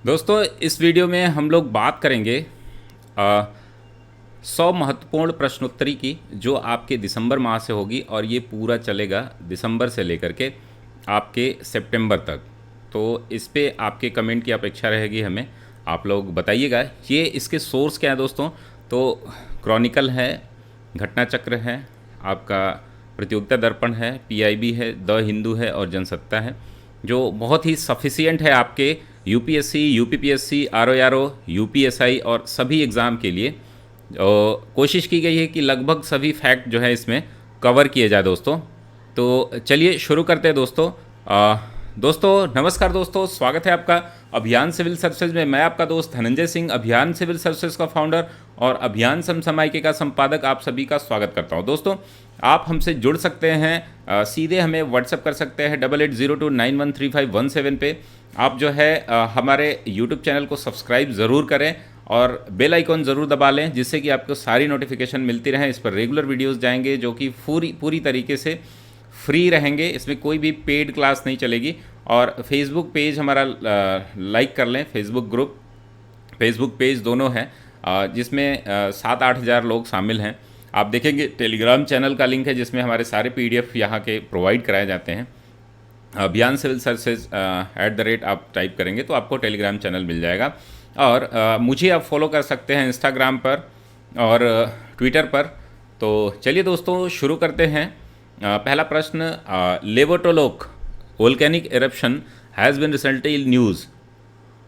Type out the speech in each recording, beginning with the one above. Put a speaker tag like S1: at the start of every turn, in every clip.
S1: दोस्तों इस वीडियो में हम लोग बात करेंगे 100 महत्वपूर्ण प्रश्नोत्तरी की जो आपके दिसंबर माह से होगी और ये पूरा चलेगा दिसंबर से लेकर के आपके सितंबर तक। तो इस पे आपके कमेंट की अपेक्षा रहेगी हमें, आप लोग बताइएगा। ये इसके सोर्स क्या है दोस्तों? तो क्रॉनिकल है, घटना चक्र है, आपका प्रतियोगिता दर्पण है, पीआईबी है, द हिंदू है और जनसत्ता है, जो बहुत ही सफिशियंट है आपके यूपीएससी, यूपीपीएससी, आरओआरओ, यूपीएसआई और सभी एग्ज़ाम के लिए। कोशिश की गई है कि लगभग सभी फैक्ट जो है इसमें कवर किए जाए दोस्तों। तो चलिए शुरू करते हैं दोस्तों। दोस्तों नमस्कार दोस्तों, स्वागत है आपका अभियान सिविल सर्विसेज में। मैं आपका दोस्त धनंजय सिंह, अभियान सिविल सर्विसेज का फाउंडर और अभियान समसामयिकी का संपादक, आप सभी का स्वागत करता हूं। दोस्तों आप हमसे जुड़ सकते हैं, सीधे हमें व्हाट्सअप कर सकते हैं 8802913517 पे। आप जो है हमारे यूट्यूब चैनल को सब्सक्राइब ज़रूर करें और बेल आइकॉन ज़रूर दबा लें, जिससे कि आपको सारी नोटिफिकेशन मिलती रहे। इस पर रेगुलर वीडियोस जाएंगे जो कि पूरी तरीके से फ्री रहेंगे, इसमें कोई भी पेड क्लास नहीं चलेगी। और फेसबुक पेज हमारा लाइक कर लें, फेसबुक ग्रुप, फेसबुक पेज दोनों हैं, जिसमें 7-8 हज़ार लोग शामिल हैं। आप देखेंगे टेलीग्राम चैनल का लिंक है जिसमें हमारे सारे पीडीएफ यहाँ के प्रोवाइड कराए जाते हैं। अभियान सिविल सर्विसेज @ आप टाइप करेंगे तो आपको टेलीग्राम चैनल मिल जाएगा। और मुझे आप फॉलो कर सकते हैं इंस्टाग्राम पर और ट्विटर पर। तो चलिए दोस्तों शुरू करते हैं। पहला प्रश्न, Lewotolok volcanic eruption has been recently in news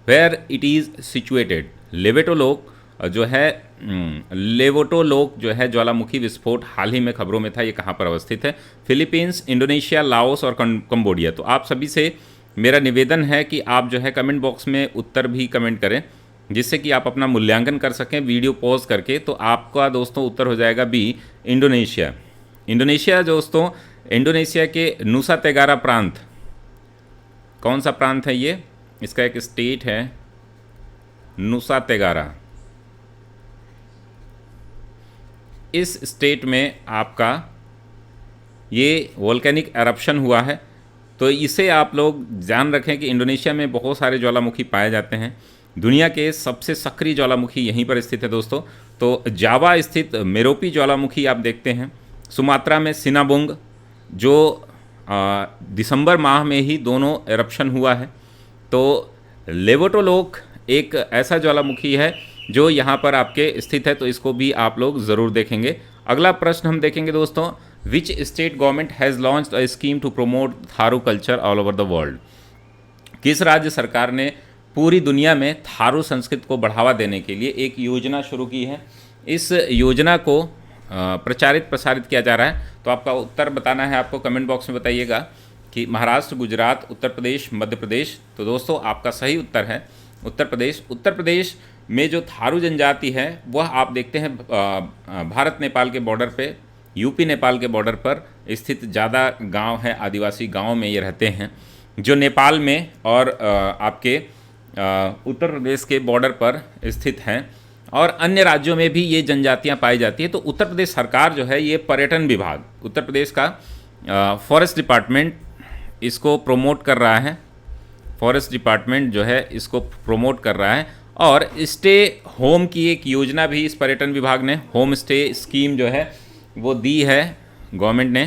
S1: where it is situated. Lewotolok जो है लेवोटोलोक जो है ज्वालामुखी विस्फोट हाल ही में खबरों में था। ये कहाँ पर अवस्थित है? फिलीपींस, इंडोनेशिया, लाओस और कंबोडिया। तो आप सभी से मेरा निवेदन है कि आप जो है कमेंट बॉक्स में उत्तर भी कमेंट करें, जिससे कि आप अपना मूल्यांकन कर सकें वीडियो पॉज करके। तो आपका दोस्तों उत्तर हो जाएगा बी, इंडोनेशिया। इंडोनेशिया दोस्तों, इंडोनेशिया के नुसा तेगारा प्रांत, कौन सा प्रांत है ये? इसका एक स्टेट है नुसा तेगारा। इस स्टेट में आपका ये वोल्केनिक एरप्शन हुआ है। तो इसे आप लोग ध्यान रखें कि इंडोनेशिया में बहुत सारे ज्वालामुखी पाए जाते हैं। दुनिया के सबसे सक्रिय ज्वालामुखी यहीं पर स्थित है दोस्तों। तो जावा स्थित मेरोपी ज्वालामुखी आप देखते हैं, सुमात्रा में सिनाबुंग, जो दिसंबर माह में ही दोनों एरप्शन हुआ है। तो लेवोटोलोक एक ऐसा ज्वालामुखी है जो यहाँ पर आपके स्थित है, तो इसको भी आप लोग ज़रूर देखेंगे। अगला प्रश्न हम देखेंगे दोस्तों, which state government has launched a scheme to promote Tharu culture all over the world. किस राज्य सरकार ने पूरी दुनिया में थारू संस्कृति को बढ़ावा देने के लिए एक योजना शुरू की है? इस योजना को प्रचारित प्रसारित किया जा रहा है। तो आपका उत्तर बताना है, आपको कमेंट बॉक्स में बताइएगा कि महाराष्ट्र, गुजरात, उत्तर प्रदेश, मध्य प्रदेश। तो दोस्तों आपका सही उत्तर है उत्तर प्रदेश। उत्तर प्रदेश में जो थारू जनजाति है वह आप देखते हैं भारत नेपाल के बॉर्डर पे, यूपी नेपाल के बॉर्डर पर स्थित ज़्यादा गांव है, आदिवासी गांव में ये रहते हैं, जो नेपाल में और आपके उत्तर प्रदेश के बॉर्डर पर स्थित हैं। और अन्य राज्यों में भी ये जनजातियां पाई जाती है। तो उत्तर प्रदेश सरकार जो है ये पर्यटन विभाग, उत्तर प्रदेश का फॉरेस्ट डिपार्टमेंट इसको प्रमोट कर रहा है। फॉरेस्ट डिपार्टमेंट जो है इसको प्रमोट कर रहा है। और स्टे होम की एक योजना भी इस पर्यटन विभाग ने, होम स्टे स्कीम जो है वो दी है गवर्नमेंट ने।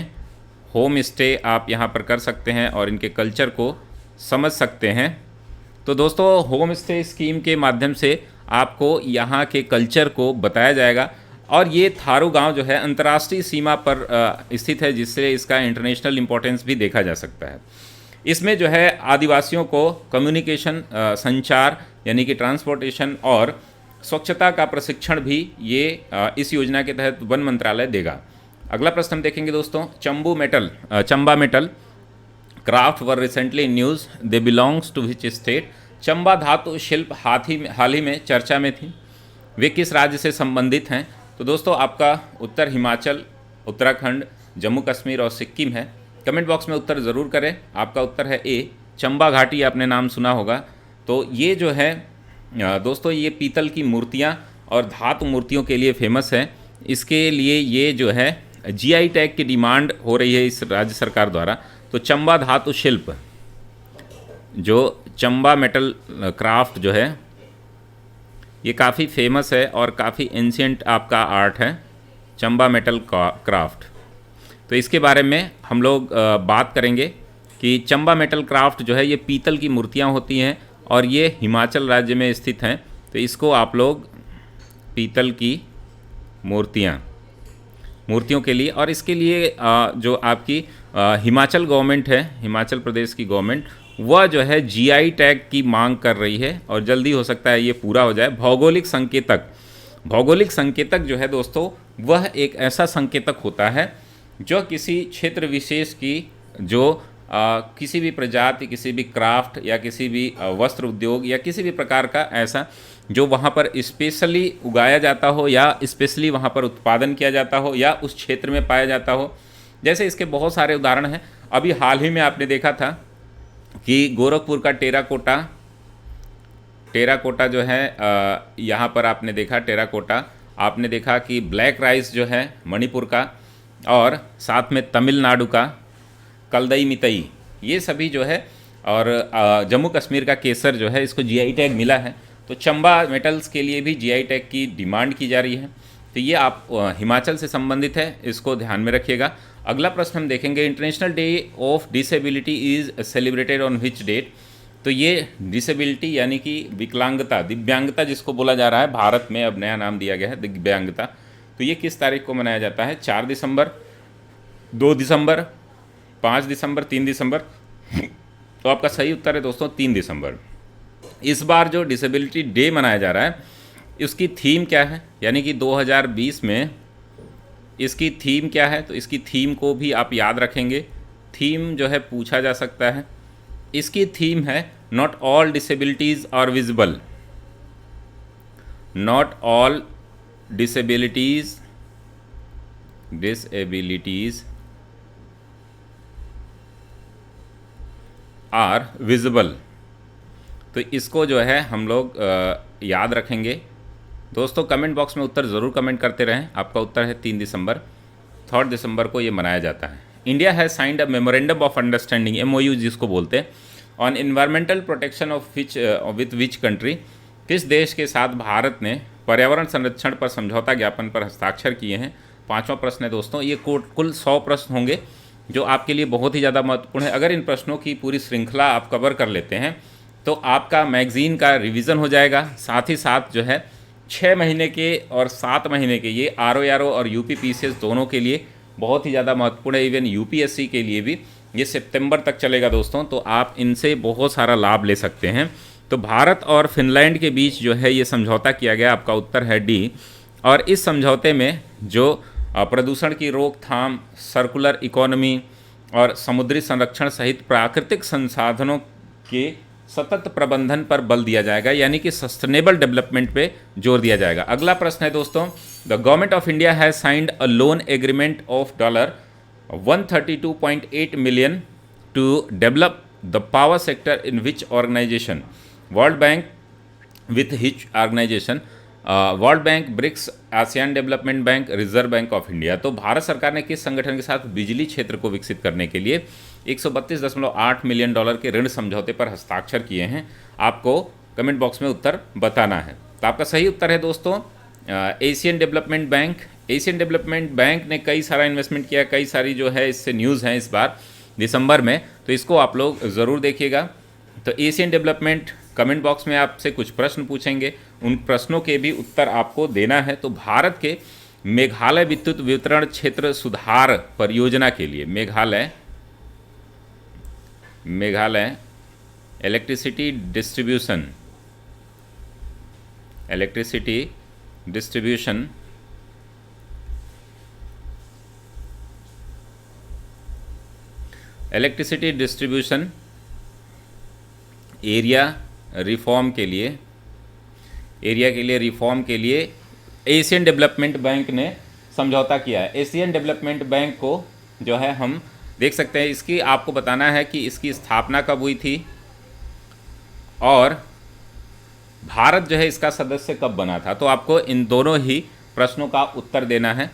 S1: होम स्टे आप यहाँ पर कर सकते हैं और इनके कल्चर को समझ सकते हैं। तो दोस्तों होम स्टे स्कीम के माध्यम से आपको यहाँ के कल्चर को बताया जाएगा। और ये थारू गांव जो है अंतर्राष्ट्रीय सीमा पर स्थित है, जिससे इसका इंटरनेशनल इम्पोर्टेंस भी देखा जा सकता है। इसमें जो है आदिवासियों को कम्युनिकेशन, संचार यानी कि ट्रांसपोर्टेशन और स्वच्छता का प्रशिक्षण भी ये इस योजना के तहत वन मंत्रालय देगा। अगला प्रश्न हम देखेंगे दोस्तों, Chamba metal craft were recently in news, they belongs to which state. Chamba धातु शिल्प हाल ही में चर्चा में थी, वे किस राज्य से संबंधित हैं? तो दोस्तों आपका उत्तर हिमाचल, उत्तराखंड, जम्मू कश्मीर और सिक्किम है। कमेंट बॉक्स में उत्तर ज़रूर करें। आपका उत्तर है ए, चंबा घाटी, आपने नाम सुना होगा। तो ये जो है दोस्तों ये पीतल की मूर्तियाँ और धातु मूर्तियों के लिए फेमस है। इसके लिए ये जो है जीआई टैग की डिमांड हो रही है इस राज्य सरकार द्वारा। तो चंबा धातु शिल्प जो चंबा मेटल क्राफ्ट जो है ये काफ़ी फेमस है और काफ़ी एंशियंट आपका आर्ट है, चंबा मेटल क्राफ्ट। तो इसके बारे में हम लोग बात करेंगे कि चंबा मेटल क्राफ्ट जो है ये पीतल की मूर्तियाँ होती हैं और ये हिमाचल राज्य में स्थित हैं। तो इसको आप लोग पीतल की मूर्तियों के लिए, और इसके लिए जो आपकी हिमाचल गवर्नमेंट है, हिमाचल प्रदेश की गवर्नमेंट, वह जो है जीआई टैग की मांग कर रही है और जल्दी हो सकता है ये पूरा हो जाए। भौगोलिक संकेतक जो है दोस्तों, वह एक ऐसा संकेतक होता है जो किसी क्षेत्र विशेष की जो किसी भी प्रजाति, किसी भी क्राफ्ट या किसी भी वस्त्र उद्योग या किसी भी प्रकार का ऐसा जो वहाँ पर स्पेशली उगाया जाता हो या स्पेशली वहाँ पर उत्पादन किया जाता हो या उस क्षेत्र में पाया जाता हो। जैसे इसके बहुत सारे उदाहरण हैं। अभी हाल ही में आपने देखा था कि गोरखपुर का टेराकोटा जो है, यहाँ पर आपने देखा टेराकोटा, आपने देखा कि ब्लैक राइस जो है मणिपुर का, और साथ में तमिलनाडु का कलदई मितई, ये सभी जो है, और जम्मू कश्मीर का केसर जो है, इसको जीआई टैग मिला है। तो चंबा मेटल्स के लिए भी जीआई टैग की डिमांड की जा रही है। तो ये आप हिमाचल से संबंधित है, इसको ध्यान में रखिएगा। अगला प्रश्न हम देखेंगे, international day of disability is celebrated on which date. तो ये डिसेबिलिटी यानी कि विकलांगता, दिव्यांगता जिसको बोला जा रहा है, भारत में अब नया नाम दिया गया है दिव्यांगता। तो ये किस तारीख को मनाया जाता है? 4 दिसंबर, 2 दिसंबर, 5 दिसंबर, 3 दिसंबर। तो आपका सही उत्तर है दोस्तों 3 दिसंबर। इस बार जो डिसेबिलिटी डे मनाया जा रहा है, उसकी थीम क्या है, यानी कि 2020 में इसकी थीम क्या है? तो इसकी थीम को भी आप याद रखेंगे। थीम जो है पूछा जा सकता है। इसकी थीम है not all disabilities are visible. Not all disabilities are visible. तो इसको जो है हम लोग याद रखेंगे। दोस्तों कमेंट बॉक्स में उत्तर ज़रूर कमेंट करते रहें। आपका उत्तर है 3 दिसंबर। 3 दिसंबर को ये मनाया जाता है। India has signed a memorandum of understanding, MOU जिसको बोलते हैं, on environmental protection of with which country. किस देश के साथ भारत ने पर्यावरण संरक्षण पर समझौता ज्ञापन पर हस्ताक्षर किए हैं? 5वां प्रश्न है दोस्तों। ये कुल 100 प्रश्न होंगे जो आपके लिए बहुत ही ज़्यादा महत्वपूर्ण है। अगर इन प्रश्नों की पूरी श्रृंखला आप कवर कर लेते हैं तो आपका मैगज़ीन का रिवीजन हो जाएगा। साथ ही साथ जो है 6 महीने के और 7 महीने के, ये RO और UPPCS दोनों के लिए बहुत ही ज़्यादा महत्वपूर्ण है। इवन UPSC के लिए भी ये सितंबर तक चलेगा दोस्तों। तो आप इनसे बहुत सारा लाभ ले सकते हैं। तो भारत और फिनलैंड के बीच जो है ये समझौता किया गया। आपका उत्तर है डी। और इस समझौते में जो प्रदूषण की रोकथाम, सर्कुलर इकोनॉमी और समुद्री संरक्षण सहित प्राकृतिक संसाधनों के सतत प्रबंधन पर बल दिया जाएगा, यानी कि सस्टेनेबल डेवलपमेंट पे जोर दिया जाएगा। अगला प्रश्न है दोस्तों, the government of India has signed a loan agreement of $132.8 million to develop the power sector in which organisation? World bank with which organisation? World bank, BRICS, ASEAN development bank, reserve bank of India. तो भारत सरकार ने किस संगठन के साथ बिजली क्षेत्र को विकसित करने के लिए $132.8 मिलियन के ऋण समझौते पर हस्ताक्षर किए हैं? आपको कमेंट बॉक्स में उत्तर बताना है। तो आपका सही उत्तर है दोस्तों Asian development bank. Asian development bank ने कई सारा इन्वेस्टमेंट किया, कई सारी जो है इससे न्यूज़ हैं इस बार दिसंबर में, तो इसको आप लोग ज़रूर देखिएगा। तो एशियन डेवलपमेंट, कमेंट बॉक्स में आपसे कुछ प्रश्न पूछेंगे, उन प्रश्नों के भी उत्तर आपको देना है। तो भारत के मेघालय विद्युत वितरण क्षेत्र सुधार परियोजना के लिए, Meghalaya electricity distribution area reform के लिए एशियन डेवलपमेंट बैंक ने समझौता किया है। एशियन डेवलपमेंट बैंक को जो है हम देख सकते हैं, इसकी आपको बताना है कि इसकी स्थापना कब हुई थी और भारत जो है इसका सदस्य कब बना था। तो आपको इन दोनों ही प्रश्नों का उत्तर देना है।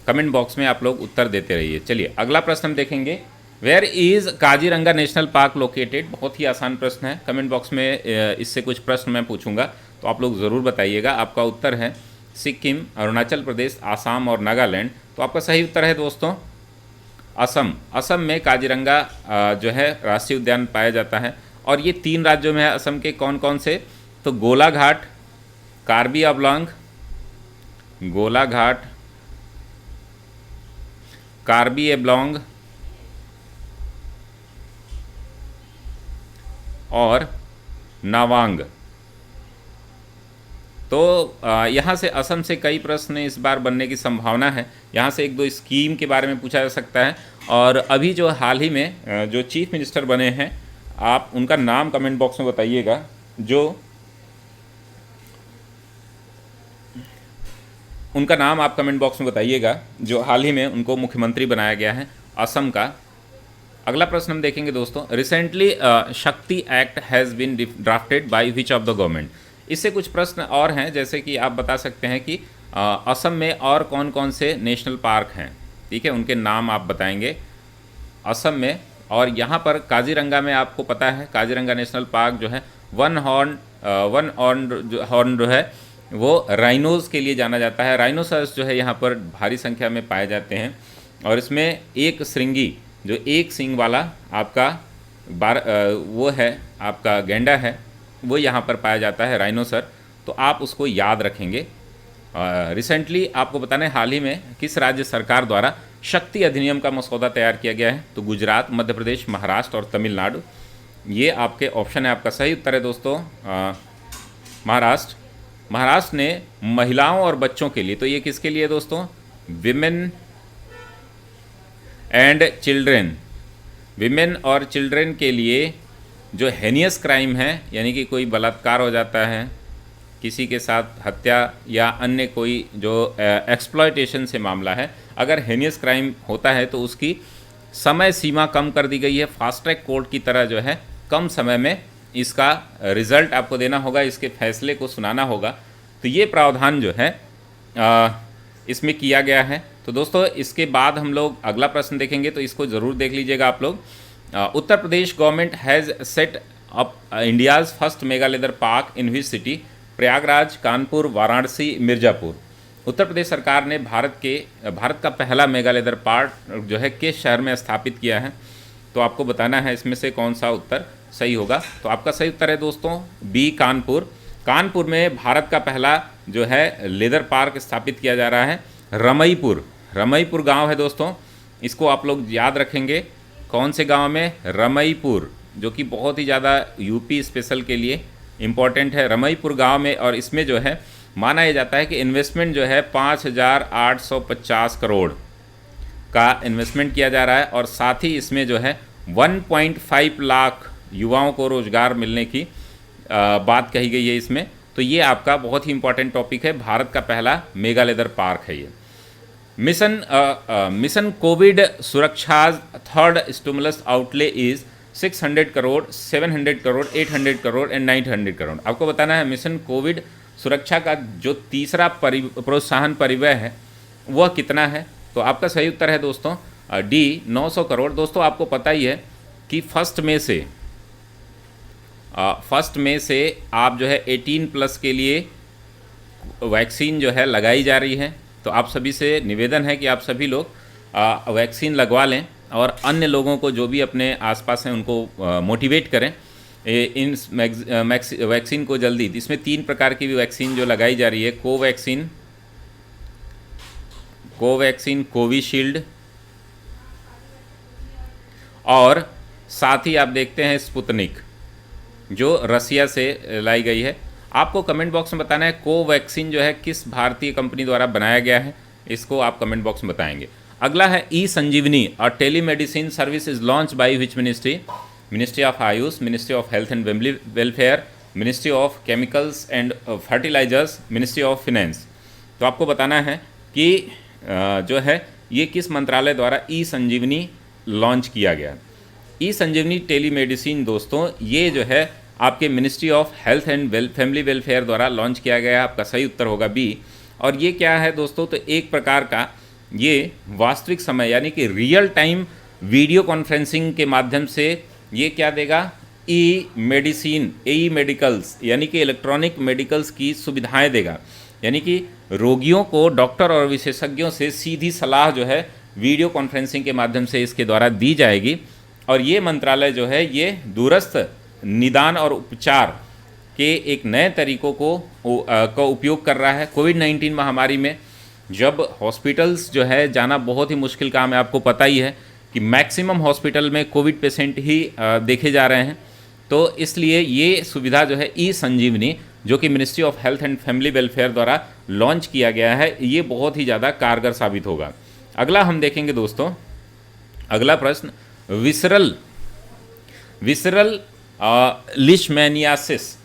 S1: कमेंट बॉक्स में आप लोग उत्तर देते रहिए। चलिए अगला प्रश्न हम देखेंगे where is Kaziranga national park located? बहुत ही आसान प्रश्न है, कमेंट बॉक्स में इससे कुछ प्रश्न मैं पूछूंगा तो आप लोग ज़रूर बताइएगा। आपका उत्तर है सिक्किम, अरुणाचल प्रदेश, आसाम और नागालैंड। तो आपका सही उत्तर है दोस्तों असम। असम में काजीरंगा जो है राष्ट्रीय उद्यान पाया जाता है। और ये 3 राज्यों में है असम के, कौन कौन से? तो गोलाघाट, कार्बी आंवलांग, गोलाघाट, कार्बी एब्लोंग और नावांग। तो यहाँ से असम से कई प्रश्न इस बार बनने की संभावना है। यहाँ से 1-2 स्कीम के बारे में पूछा जा सकता है। और अभी जो हाल ही में जो चीफ मिनिस्टर बने हैं, आप उनका नाम कमेंट बॉक्स में बताइएगा। जो उनका नाम आप कमेंट बॉक्स में बताइएगा जो हाल ही में उनको मुख्यमंत्री बनाया गया है असम का। अगला प्रश्न हम देखेंगे दोस्तों, recently Shakti act has been drafted by which of the government? इससे कुछ प्रश्न और हैं, जैसे कि आप बता सकते हैं कि असम में और कौन कौन से नेशनल पार्क हैं, ठीक है, उनके नाम आप बताएंगे असम में। और यहाँ पर काजीरंगा में आपको पता है काजीरंगा नेशनल पार्क जो है वन हॉर्न जो है वो राइनोज़ के लिए जाना जाता है। राइनोसरस जो है यहाँ पर भारी संख्या में पाए जाते हैं। और इसमें एक श्रृंगी जो एक सींग वाला आपका वो है, आपका गैंडा है, वो यहाँ पर पाया जाता है, राइनोसर। तो आप उसको याद रखेंगे। रिसेंटली आपको बताना है हाल ही में किस राज्य सरकार द्वारा शक्ति अधिनियम का मसौदा तैयार किया गया है? तो गुजरात, मध्य प्रदेश, महाराष्ट्र और तमिलनाडु। ये आपके ऑप्शन है। आपका सही उत्तर है दोस्तों महाराष्ट्र। महाराष्ट्र ने महिलाओं और बच्चों के लिए, तो ये किसके लिए दोस्तों? विमेन एंड चिल्ड्रेन, विमेन और चिल्ड्रेन के लिए जो हेनियस क्राइम है, यानी कि कोई बलात्कार हो जाता है, किसी के साथ हत्या या अन्य कोई जो एक्सप्लॉयटेशन से मामला है, अगर हेनियस क्राइम होता है तो उसकी समय सीमा कम कर दी गई है। फास्ट ट्रैक कोर्ट की तरह जो है कम समय में इसका रिज़ल्ट आपको देना होगा, इसके फैसले को सुनाना होगा। तो ये प्रावधान जो है इसमें किया गया है। तो दोस्तों इसके बाद हम लोग अगला प्रश्न देखेंगे, तो इसको ज़रूर देख लीजिएगा आप लोग। Uttar Pradesh government has set up India's first mega leather park in which city? Prayagraj, Kanpur, Varanasi, Mirzapur. Uttar Pradesh सरकार ने भारत का पहला मेगा लेदर पार्क जो है किस शहर में स्थापित किया है? तो आपको बताना है इसमें से कौन सा उत्तर सही होगा। तो आपका सही उत्तर है दोस्तों बी, कानपुर। कानपुर में भारत का पहला जो है लेदर पार्क स्थापित किया जा रहा है। रमईपुर गांव है दोस्तों, इसको आप लोग याद रखेंगे। कौन से गांव में? रमईपुर, जो कि बहुत ही ज़्यादा यूपी स्पेशल के लिए इम्पॉर्टेंट है, रमईपुर गांव में। और इसमें जो है माना यह जाता है कि इन्वेस्टमेंट जो है 5,850 करोड़ का इन्वेस्टमेंट किया जा रहा है। और साथ ही इसमें जो है 1.5 लाख युवाओं को रोज़गार मिलने की बात कही गई है इसमें। तो ये आपका बहुत ही इंपॉर्टेंट टॉपिक है, भारत का पहला मेगा लेदर पार्क है ये। मिशन कोविड सुरक्षा third stimulus outlay is 600 crore, 700 crore, 800 crore and 900 crore. आपको बताना है मिशन कोविड सुरक्षा का जो तीसरा प्रोत्साहन परिव्यय है वह कितना है? तो आपका सही उत्तर है दोस्तों डी, 900 करोड़। दोस्तों आपको पता ही है कि फर्स्ट में से आप जो है 18+ के लिए वैक्सीन जो है लगाई जा रही है। तो आप सभी से निवेदन है कि आप सभी लोग वैक्सीन लगवा लें और अन्य लोगों को जो भी अपने आसपास हैं उनको मोटिवेट करें इन वैक्सीन को जल्दी। इसमें 3 प्रकार की भी वैक्सीन जो लगाई जा रही है, कोवैक्सीन, कोविशील्ड और साथ ही आप देखते हैं स्पुतनिक जो रसिया से लाई गई है। आपको कमेंट बॉक्स में बताना है कोवैक्सीन जो है किस भारतीय कंपनी द्वारा बनाया गया है, इसको आप कमेंट बॉक्स में बताएंगे। अगला है E Sanjeevani, a telemedicine service is launch by which ministry? Ministry of AYUSH, ministry of health and family welfare, ministry of chemicals and fertilizers, ministry of finance. तो आपको बताना है कि जो है ये किस मंत्रालय द्वारा ई संजीवनी लॉन्च किया गया। ई संजीवनी टेलीमेडिसिन दोस्तों ये जो है आपके ministry of health and family welfare द्वारा लॉन्च किया गया है। आपका सही उत्तर होगा बी। और ये क्या है दोस्तों? तो एक प्रकार का ये वास्तविक समय यानी कि रियल टाइम वीडियो कॉन्फ्रेंसिंग के माध्यम से ये क्या देगा, ई मेडिसिन, ई मेडिकल्स यानी कि इलेक्ट्रॉनिक मेडिकल्स की सुविधाएं देगा। यानी कि रोगियों को डॉक्टर और विशेषज्ञों से सीधी सलाह जो है वीडियो कॉन्फ्रेंसिंग के माध्यम से इसके द्वारा दी जाएगी। और ये मंत्रालय जो है ये दूरस्थ निदान और उपचार के एक नए तरीकों का उपयोग कर रहा है। कोविड-19 महामारी में जब हॉस्पिटल्स जो है जाना बहुत ही मुश्किल काम है, आपको पता ही है कि मैक्सिमम हॉस्पिटल में कोविड पेशेंट ही देखे जा रहे हैं, तो इसलिए ये सुविधा जो है ई संजीवनी, जो कि ministry of health and family welfare द्वारा लॉन्च किया गया है, ये बहुत ही ज़्यादा कारगर साबित होगा। अगला हम देखेंगे दोस्तों, अगला प्रश्न, visceral leishmaniasis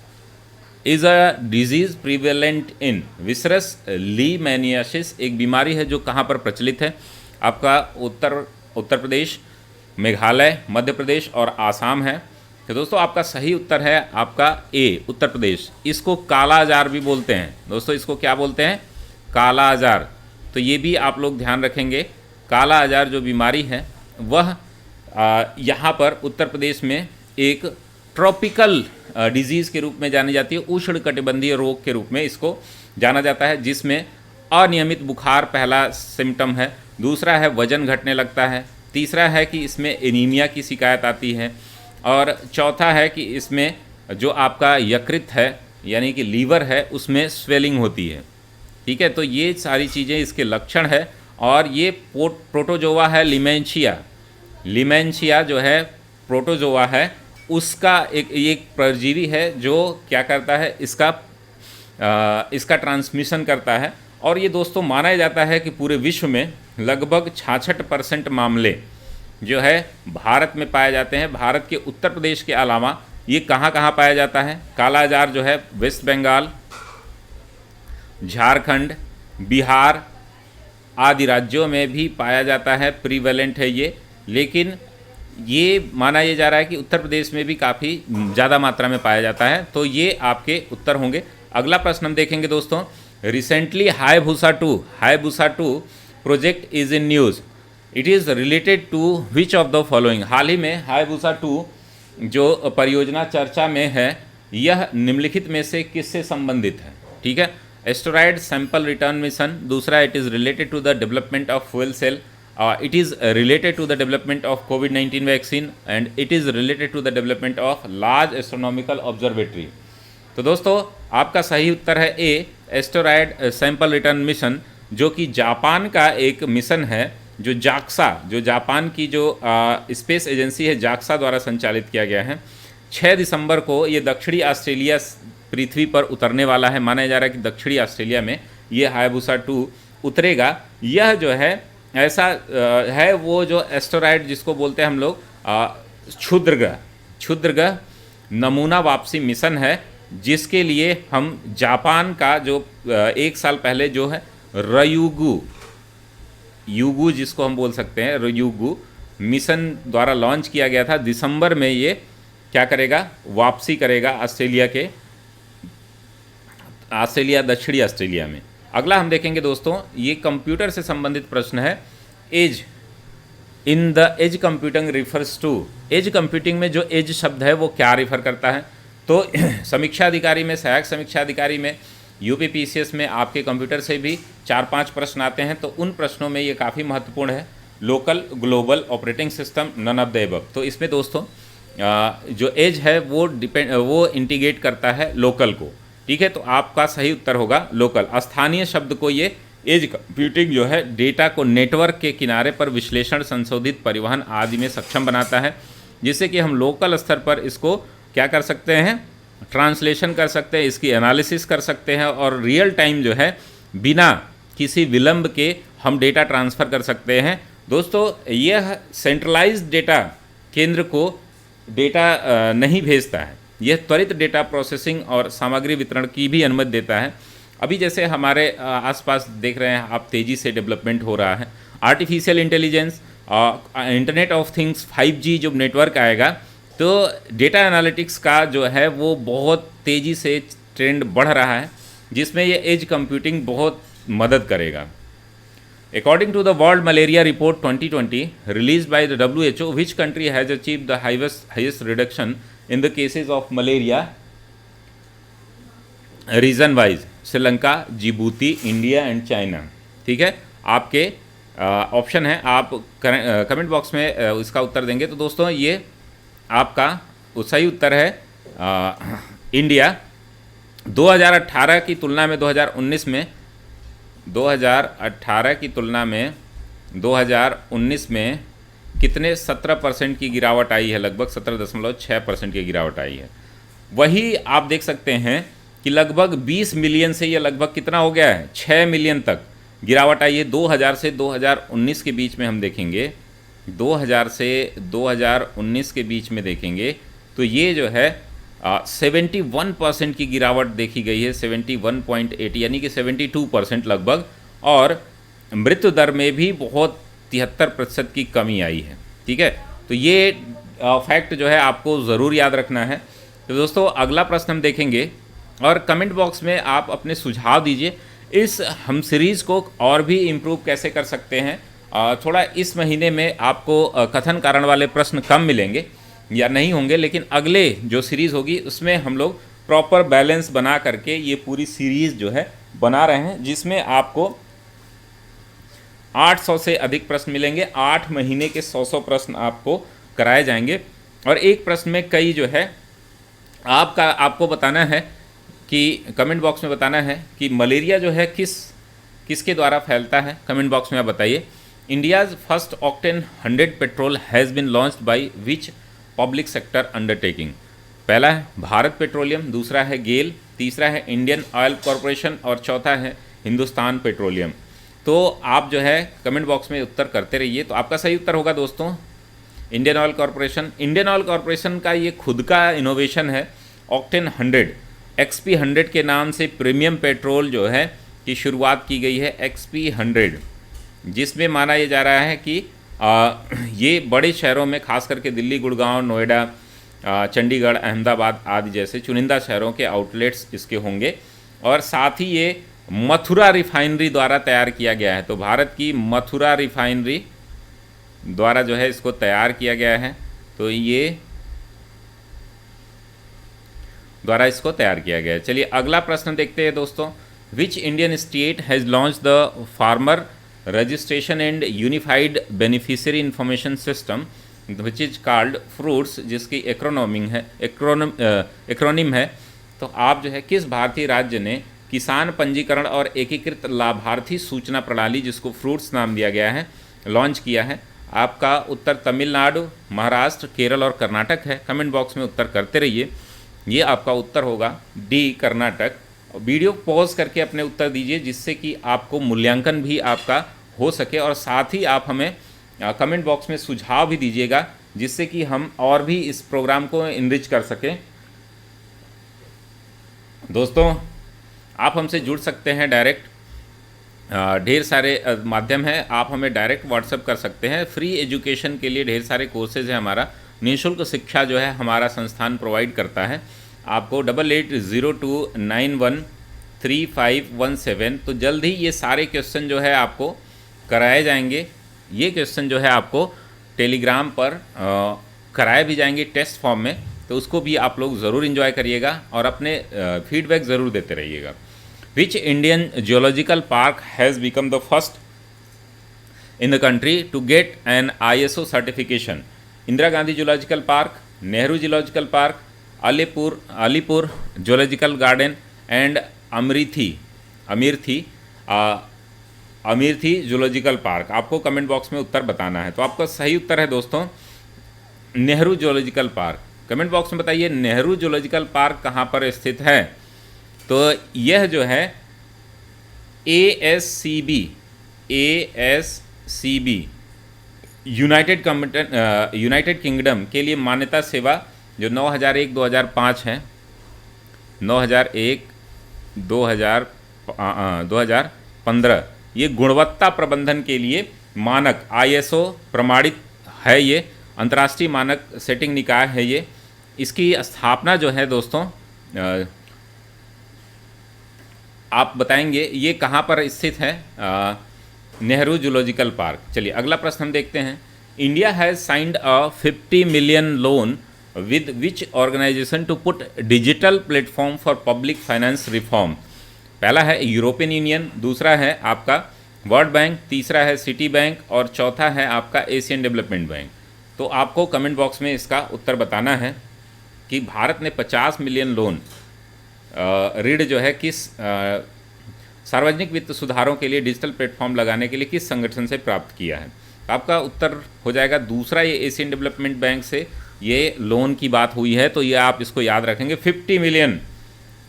S1: is a disease prevalent in. Visceral leishmaniasis एक बीमारी है जो कहाँ पर प्रचलित है, आपका उत्तर प्रदेश, मेघालय, मध्य प्रदेश और आसाम है। तो दोस्तों आपका सही उत्तर है आपका ए, उत्तर प्रदेश। इसको काला अजार भी बोलते हैं दोस्तों, इसको क्या बोलते हैं, काला अजार। तो ये भी आप लोग ध्यान रखेंगे, काला अजार जो बीमारी है वह यहाँ पर उत्तर प्रदेश में एक ट्रॉपिकल डिजीज़ के रूप में जानी जाती है, उष्णकटिबंधीय रोग के रूप में इसको जाना जाता है, जिसमें अनियमित बुखार पहला सिम्टम है, दूसरा है वजन घटने लगता है, तीसरा है कि इसमें एनीमिया की शिकायत आती है, और चौथा है कि इसमें जो आपका यकृत है यानी कि लीवर है उसमें स्वेलिंग होती है। ठीक है, तो ये सारी चीज़ें इसके लक्षण है। और ये प्रोटोजोआ है लिमेंशिया जो है प्रोटोजोआ है, उसका एक परजीवी है जो क्या करता है, इसका ट्रांसमिशन करता है। और ये दोस्तों माना जाता है कि पूरे विश्व में लगभग 66% मामले जो है भारत में पाए जाते हैं। भारत के उत्तर प्रदेश के अलावा ये कहाँ कहाँ पाया जाता है, काला अजार जो है वेस्ट बंगाल, झारखंड, बिहार आदि राज्यों में भी पाया जाता है, प्रीवेलेंट है ये। लेकिन ये माना ये जा रहा है कि उत्तर प्रदेश में भी काफ़ी ज़्यादा मात्रा में पाया जाता है। तो ये आपके उत्तर होंगे। अगला प्रश्न हम देखेंगे दोस्तों, recently Hayabusa 2 project is in news, it is related to which of the following. हाल ही में हायबुसा 2 जो परियोजना चर्चा में है, यह निम्नलिखित में से किससे संबंधित है। ठीक है, एस्टेरॉयड सैंपल रिटर्न मिशन, दूसरा it is related to the development of fuel cell, it is related to the development of COVID-19 vaccine, and it is related to the development of large astronomical observatory। तो दोस्तों आपका सही उत्तर है ए, asteroid sample return mission, जो कि Japan का एक मिशन है, जो जापान की जो स्पेस एजेंसी है जाक्सा द्वारा संचालित किया गया है। 6 दिसंबर को ये दक्षिणी ऑस्ट्रेलिया पृथ्वी पर उतरने वाला है। माना जा रहा है कि दक्षिणी ऑस्ट्रेलिया में ये हायबुसा 2 उतरेगा। यह जो है ऐसा है वो जो एस्टेरॉयड जिसको बोलते हैं हम लोग क्षुद्र ग्रह नमूना वापसी मिशन है, जिसके लिए हम जापान का जो 1 साल पहले जो है युगु जिसको हम बोल सकते हैं रयुगु मिशन द्वारा लॉन्च किया गया था। दिसंबर में ये क्या करेगा, वापसी करेगा ऑस्ट्रेलिया दक्षिणी ऑस्ट्रेलिया में। अगला हम देखेंगे दोस्तों, ये कंप्यूटर से संबंधित प्रश्न है। Edge in the edge computing refers to, edge computing में जो एज शब्द है वो क्या रिफर करता है। तो समीक्षा अधिकारी में, सहायक समीक्षा अधिकारी में, यूपीपीसीएस में आपके कंप्यूटर से भी 4-5 प्रश्न आते हैं। तो उन प्रश्नों में ये काफ़ी महत्वपूर्ण है। Local, global, operating system, none of the above. तो इसमें दोस्तों जो एज है वो इंटीग्रेट करता है लोकल को। ठीक है, तो आपका सही उत्तर होगा लोकल। स्थानीय शब्द को ये एज कंप्यूटिंग जो है डेटा को नेटवर्क के किनारे पर विश्लेषण, संशोधित, परिवहन आदि में सक्षम बनाता है, जिससे कि हम लोकल स्तर पर इसको क्या कर सकते हैं, ट्रांसलेशन कर सकते हैं, इसकी एनालिसिस कर सकते हैं, और रियल टाइम जो है बिना किसी विलंब के हम डेटा ट्रांसफ़र कर सकते हैं। दोस्तों यह सेंट्रलाइज्ड डेटा केंद्र को डेटा नहीं भेजता है, यह त्वरित डेटा प्रोसेसिंग और सामग्री वितरण की भी अनुमति देता है। अभी जैसे हमारे आसपास देख रहे हैं आप, तेज़ी से डेवलपमेंट हो रहा है, artificial intelligence, internet of things, 5G जब नेटवर्क आएगा तो डेटा एनालिटिक्स का जो है वो बहुत तेज़ी से ट्रेंड बढ़ रहा है, जिसमें ये एज कंप्यूटिंग बहुत मदद करेगा। According to the World Malaria Report 2020 released by the WHO, which country has achieved the highest reduction in the cases of malaria region wise? Sri Lanka, Djibouti, India and China. ठीक है, आपके ऑप्शन है, आप comment box में इसका उत्तर देंगे। तो दोस्तों ये आपका सही उत्तर है इंडिया। 2018 की तुलना में 2019 में 2018 की तुलना में 2019 में कितने 17% की गिरावट आई है, लगभग 17.6% की गिरावट आई है। वही आप देख सकते हैं कि लगभग 20 मिलियन से ये लगभग कितना हो गया है, 6 मिलियन तक गिरावट आई है 2000 से 2019 के बीच में। हम देखेंगे 2000 से 2019 के बीच में देखेंगे तो ये जो है 71% की गिरावट देखी गई है, 71.8 यानी कि 72% लगभग। और मृत्यु दर में भी बहुत 73% की कमी आई है। ठीक है, तो ये फैक्ट जो है आपको ज़रूर याद रखना है। तो दोस्तों अगला प्रश्न हम देखेंगे और कमेंट बॉक्स में आप अपने सुझाव दीजिए, इस हम सीरीज़ को और भी इम्प्रूव कैसे कर सकते हैं। थोड़ा इस महीने में आपको कथन कारण वाले प्रश्न कम मिलेंगे या नहीं होंगे, लेकिन अगले जो सीरीज़ होगी उसमें हम लोग प्रॉपर बैलेंस बना करके ये पूरी सीरीज़ जो है बना रहे हैं, जिसमें आपको 800 से अधिक प्रश्न मिलेंगे। 8 महीने के 100 प्रश्न आपको कराए जाएंगे और एक प्रश्न में कई जो है आपको बताना है कि कमेंट बॉक्स में बताना है कि मलेरिया जो है किसके द्वारा फैलता है। कमेंट बॉक्स में आप बताइए। India's first octane 100 petrol has been launched by which public sector undertaking? पहला है भारत पेट्रोलियम, दूसरा है गेल, तीसरा है इंडियन ऑयल कॉरपोरेशन और चौथा है हिंदुस्तान पेट्रोलियम। तो आप जो है कमेंट बॉक्स में उत्तर करते रहिए। तो आपका सही उत्तर होगा दोस्तों Indian oil corporation. Indian oil corporation का ये खुद का इनोवेशन है ऑक्टेन 100, XP 100 के नाम से प्रीमियम पेट्रोल जो है की शुरुआत की गई है, XP 100, जिसमें माना ये जा रहा है कि ये बड़े शहरों में खास करके दिल्ली, गुड़गांव, नोएडा, चंडीगढ़, अहमदाबाद आदि जैसे चुनिंदा शहरों के आउटलेट्स इसके होंगे। और साथ ही ये मथुरा रिफाइनरी द्वारा तैयार किया गया है। तो भारत की मथुरा रिफाइनरी द्वारा जो है इसको तैयार किया गया है। तो ये द्वारा इसको तैयार किया गया है। चलिए अगला प्रश्न देखते हैं दोस्तों। Which Indian state has launch the farmer registration and unified beneficiary information system which is called fruits, जिसकी एक्रोनिम है। तो आप जो है किस भारतीय राज्य ने किसान पंजीकरण और एकीकृत लाभार्थी सूचना प्रणाली, जिसको फ्रूट्स नाम दिया गया है, लॉन्च किया है? आपका उत्तर तमिलनाडु, महाराष्ट्र, केरल और कर्नाटक है। कमेंट बॉक्स में उत्तर करते रहिए। ये आपका उत्तर होगा डी, कर्नाटक। वीडियो पॉज करके अपने उत्तर दीजिए, जिससे कि आपको मूल्यांकन भी आपका हो सके और साथ ही आप हमें कमेंट बॉक्स में सुझाव भी दीजिएगा, जिससे कि हम और भी इस प्रोग्राम को इनरिच कर सकें। दोस्तों आप हमसे जुड़ सकते हैं डायरेक्ट, ढेर सारे माध्यम हैं। आप हमें डायरेक्ट व्हाट्सएप कर सकते हैं। फ्री एजुकेशन के लिए ढेर सारे कोर्सेज हैं। हमारा निःशुल्क शिक्षा जो है हमारा संस्थान प्रोवाइड करता है आपको। 8802913517। तो जल्द ही ये सारे क्वेश्चन जो है आपको कराए जाएंगे। ये क्वेश्चन जो है आपको टेलीग्राम पर कराए भी जाएंगे टेस्ट फॉर्म में। तो उसको भी आप लोग ज़रूर इन्जॉय करिएगा और अपने फीडबैक ज़रूर देते रहिएगा। Which Indian geological park has become the first in the country to get an ISO certification? Indira Gandhi zoological park, Nehru zoological park, Alipur zoological garden and Amirthi zoological park. आपको कमेंट बॉक्स में उत्तर बताना है। तो आपका सही उत्तर है दोस्तों Nehru zoological park. Comment box में बताइए नेहरू जूलॉजिकल पार्क कहाँ पर स्थित है? तो यह जो है ASCB यूनाइटेड किंगडम के लिए मान्यता सेवा जो 9001-2005 है, 2001-2015, ये गुणवत्ता प्रबंधन के लिए मानक ISO प्रमाणित है। ये अंतर्राष्ट्रीय मानक सेटिंग निकाय है। ये इसकी स्थापना जो है दोस्तों आप बताएंगे ये कहाँ पर स्थित है? Nehru zoological park. चलिए अगला प्रश्न हम देखते हैं। India has signed a 50 million loan with which organisation to put digital platform for public finance reform. पहला है यूरोपियन यूनियन, दूसरा है आपका वर्ल्ड बैंक, तीसरा है सिटी बैंक और चौथा है आपका एशियन डेवलपमेंट बैंक। तो आपको कमेंट बॉक्स में इसका उत्तर बताना है कि भारत ने 50 मिलियन लोन ऋण जो है किस सार्वजनिक वित्त सुधारों के लिए डिजिटल प्लेटफॉर्म लगाने के लिए किस संगठन से प्राप्त किया है। आपका उत्तर हो जाएगा दूसरा, ये एशियन डेवलपमेंट बैंक से ये लोन की बात हुई है। तो ये आप इसको याद रखेंगे, 50 मिलियन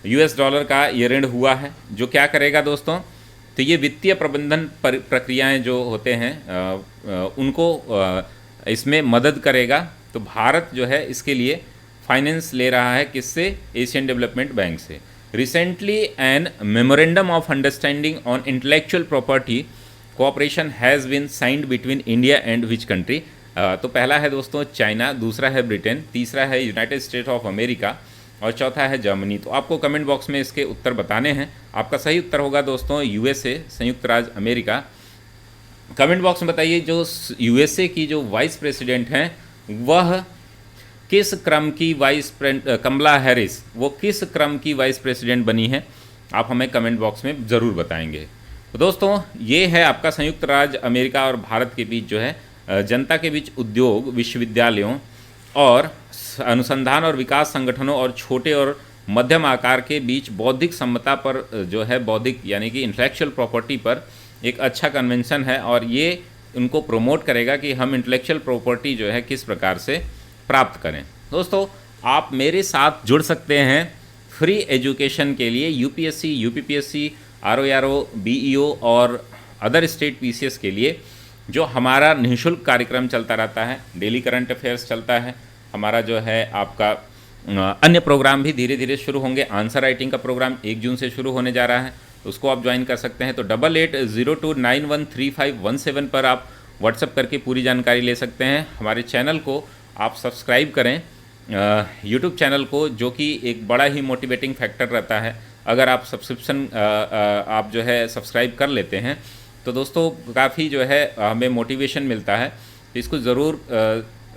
S1: यूएस डॉलर का ये ऋण हुआ है, जो क्या करेगा दोस्तों, तो ये वित्तीय प्रबंधन प्रक्रियाएं जो होते हैं उनको इसमें मदद करेगा। तो भारत जो है इसके लिए फाइनेंस ले रहा है किससे, एशियन डेवलपमेंट बैंक से। Recently an memorandum of understanding on intellectual property cooperation has been signed between India and which country. तो पहला है दोस्तों चाइना, दूसरा है ब्रिटेन, तीसरा है यूनाइटेड स्टेट ऑफ अमेरिका और चौथा है जर्मनी। तो आपको कमेंट बॉक्स में इसके उत्तर बताने हैं। आपका सही उत्तर होगा दोस्तों यूएसए, संयुक्त राज्य अमेरिका। कमेंट बॉक्स में बताइए जो यूएसए की जो वाइस प्रेसिडेंट हैं वह किस क्रम की कमला हैरिस, वो किस क्रम की वाइस प्रेसिडेंट बनी है, आप हमें कमेंट बॉक्स में ज़रूर बताएंगे। तो दोस्तों ये है आपका संयुक्त राज्य अमेरिका और भारत के बीच जो है जनता के बीच उद्योग, विश्वविद्यालयों और अनुसंधान और विकास संगठनों और छोटे और मध्यम आकार के बीच बौद्धिक सम्मता पर जो है बौद्धिक यानी कि इंटेलेक्चुअल प्रॉपर्टी पर एक अच्छा कन्वेंशन है और ये उनको प्रमोट करेगा कि हम इंटेलेक्चुअल प्रॉपर्टी जो है किस प्रकार से प्राप्त करें। दोस्तों आप मेरे साथ जुड़ सकते हैं फ्री एजुकेशन के लिए यूपीएससी, यूपीपीएससी, आरओआरओ, बीईओ और अदर स्टेट पीसीएस के लिए, जो हमारा निःशुल्क कार्यक्रम चलता रहता है। डेली करंट अफेयर्स चलता है हमारा, जो है आपका अन्य प्रोग्राम भी धीरे धीरे शुरू होंगे। आंसर राइटिंग का प्रोग्राम 1 जून से शुरू होने जा रहा है, उसको आप ज्वाइन कर सकते हैं। तो 8802913517 पर आप व्हाट्सएप करके पूरी जानकारी ले सकते हैं। हमारे चैनल को आप सब्सक्राइब करें, यूट्यूब चैनल को, जो कि एक बड़ा ही मोटिवेटिंग फैक्टर रहता है। अगर आप सब्सक्रिप्शन आप जो है सब्सक्राइब कर लेते हैं तो दोस्तों काफ़ी जो है हमें मोटिवेशन मिलता है। तो इसको ज़रूर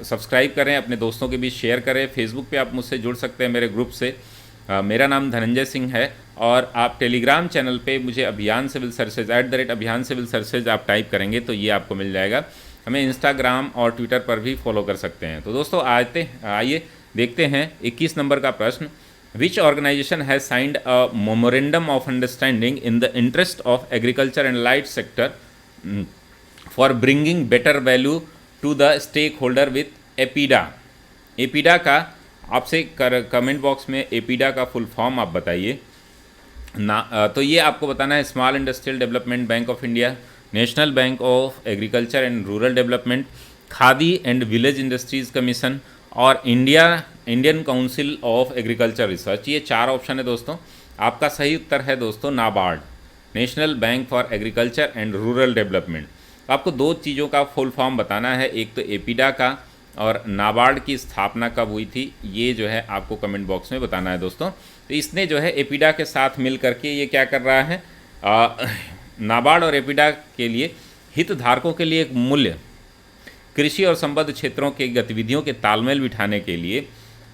S1: सब्सक्राइब करें, अपने दोस्तों के बीच शेयर करें। फेसबुक पे आप मुझसे जुड़ सकते हैं मेरे ग्रुप से। मेरा नाम धनंजय सिंह है और आप टेलीग्राम चैनल पे मुझे अभियान सिविल सर्विसेज @अभियान सिविल सर्विसेज आप टाइप करेंगे तो ये आपको मिल जाएगा। हमें इंस्टाग्राम और ट्विटर पर भी फॉलो कर सकते हैं। तो दोस्तों आइए देखते हैं 21 नंबर का प्रश्न। Which organization has signed a memorandum of understanding in the interest of agriculture and light sector for bringing better value to the stakeholder with APEDA. APEDA का आपसे कमेंट बॉक्स में एपीडा का फुल फॉर्म आप बताइए ना। तो ये आपको बताना है small industrial development bank of India, national bank of agriculture and rural development, khadi and village industries commission और Indian council of agriculture research. ये 4 ऑप्शन है दोस्तों। आपका सही उत्तर है दोस्तों NABARD, national bank for agriculture and rural development. आपको 2 चीज़ों का फुल फॉर्म बताना है, एक तो एपीडा का और नाबार्ड की स्थापना कब हुई थी, ये जो है आपको कमेंट बॉक्स में बताना है दोस्तों। तो इसने जो है एपीडा के साथ मिल करके ये क्या कर रहा है, नाबार्ड और एपीडा के लिए हितधारकों के लिए एक मूल्य कृषि और संबद्ध क्षेत्रों के गतिविधियों के तालमेल बिठाने के लिए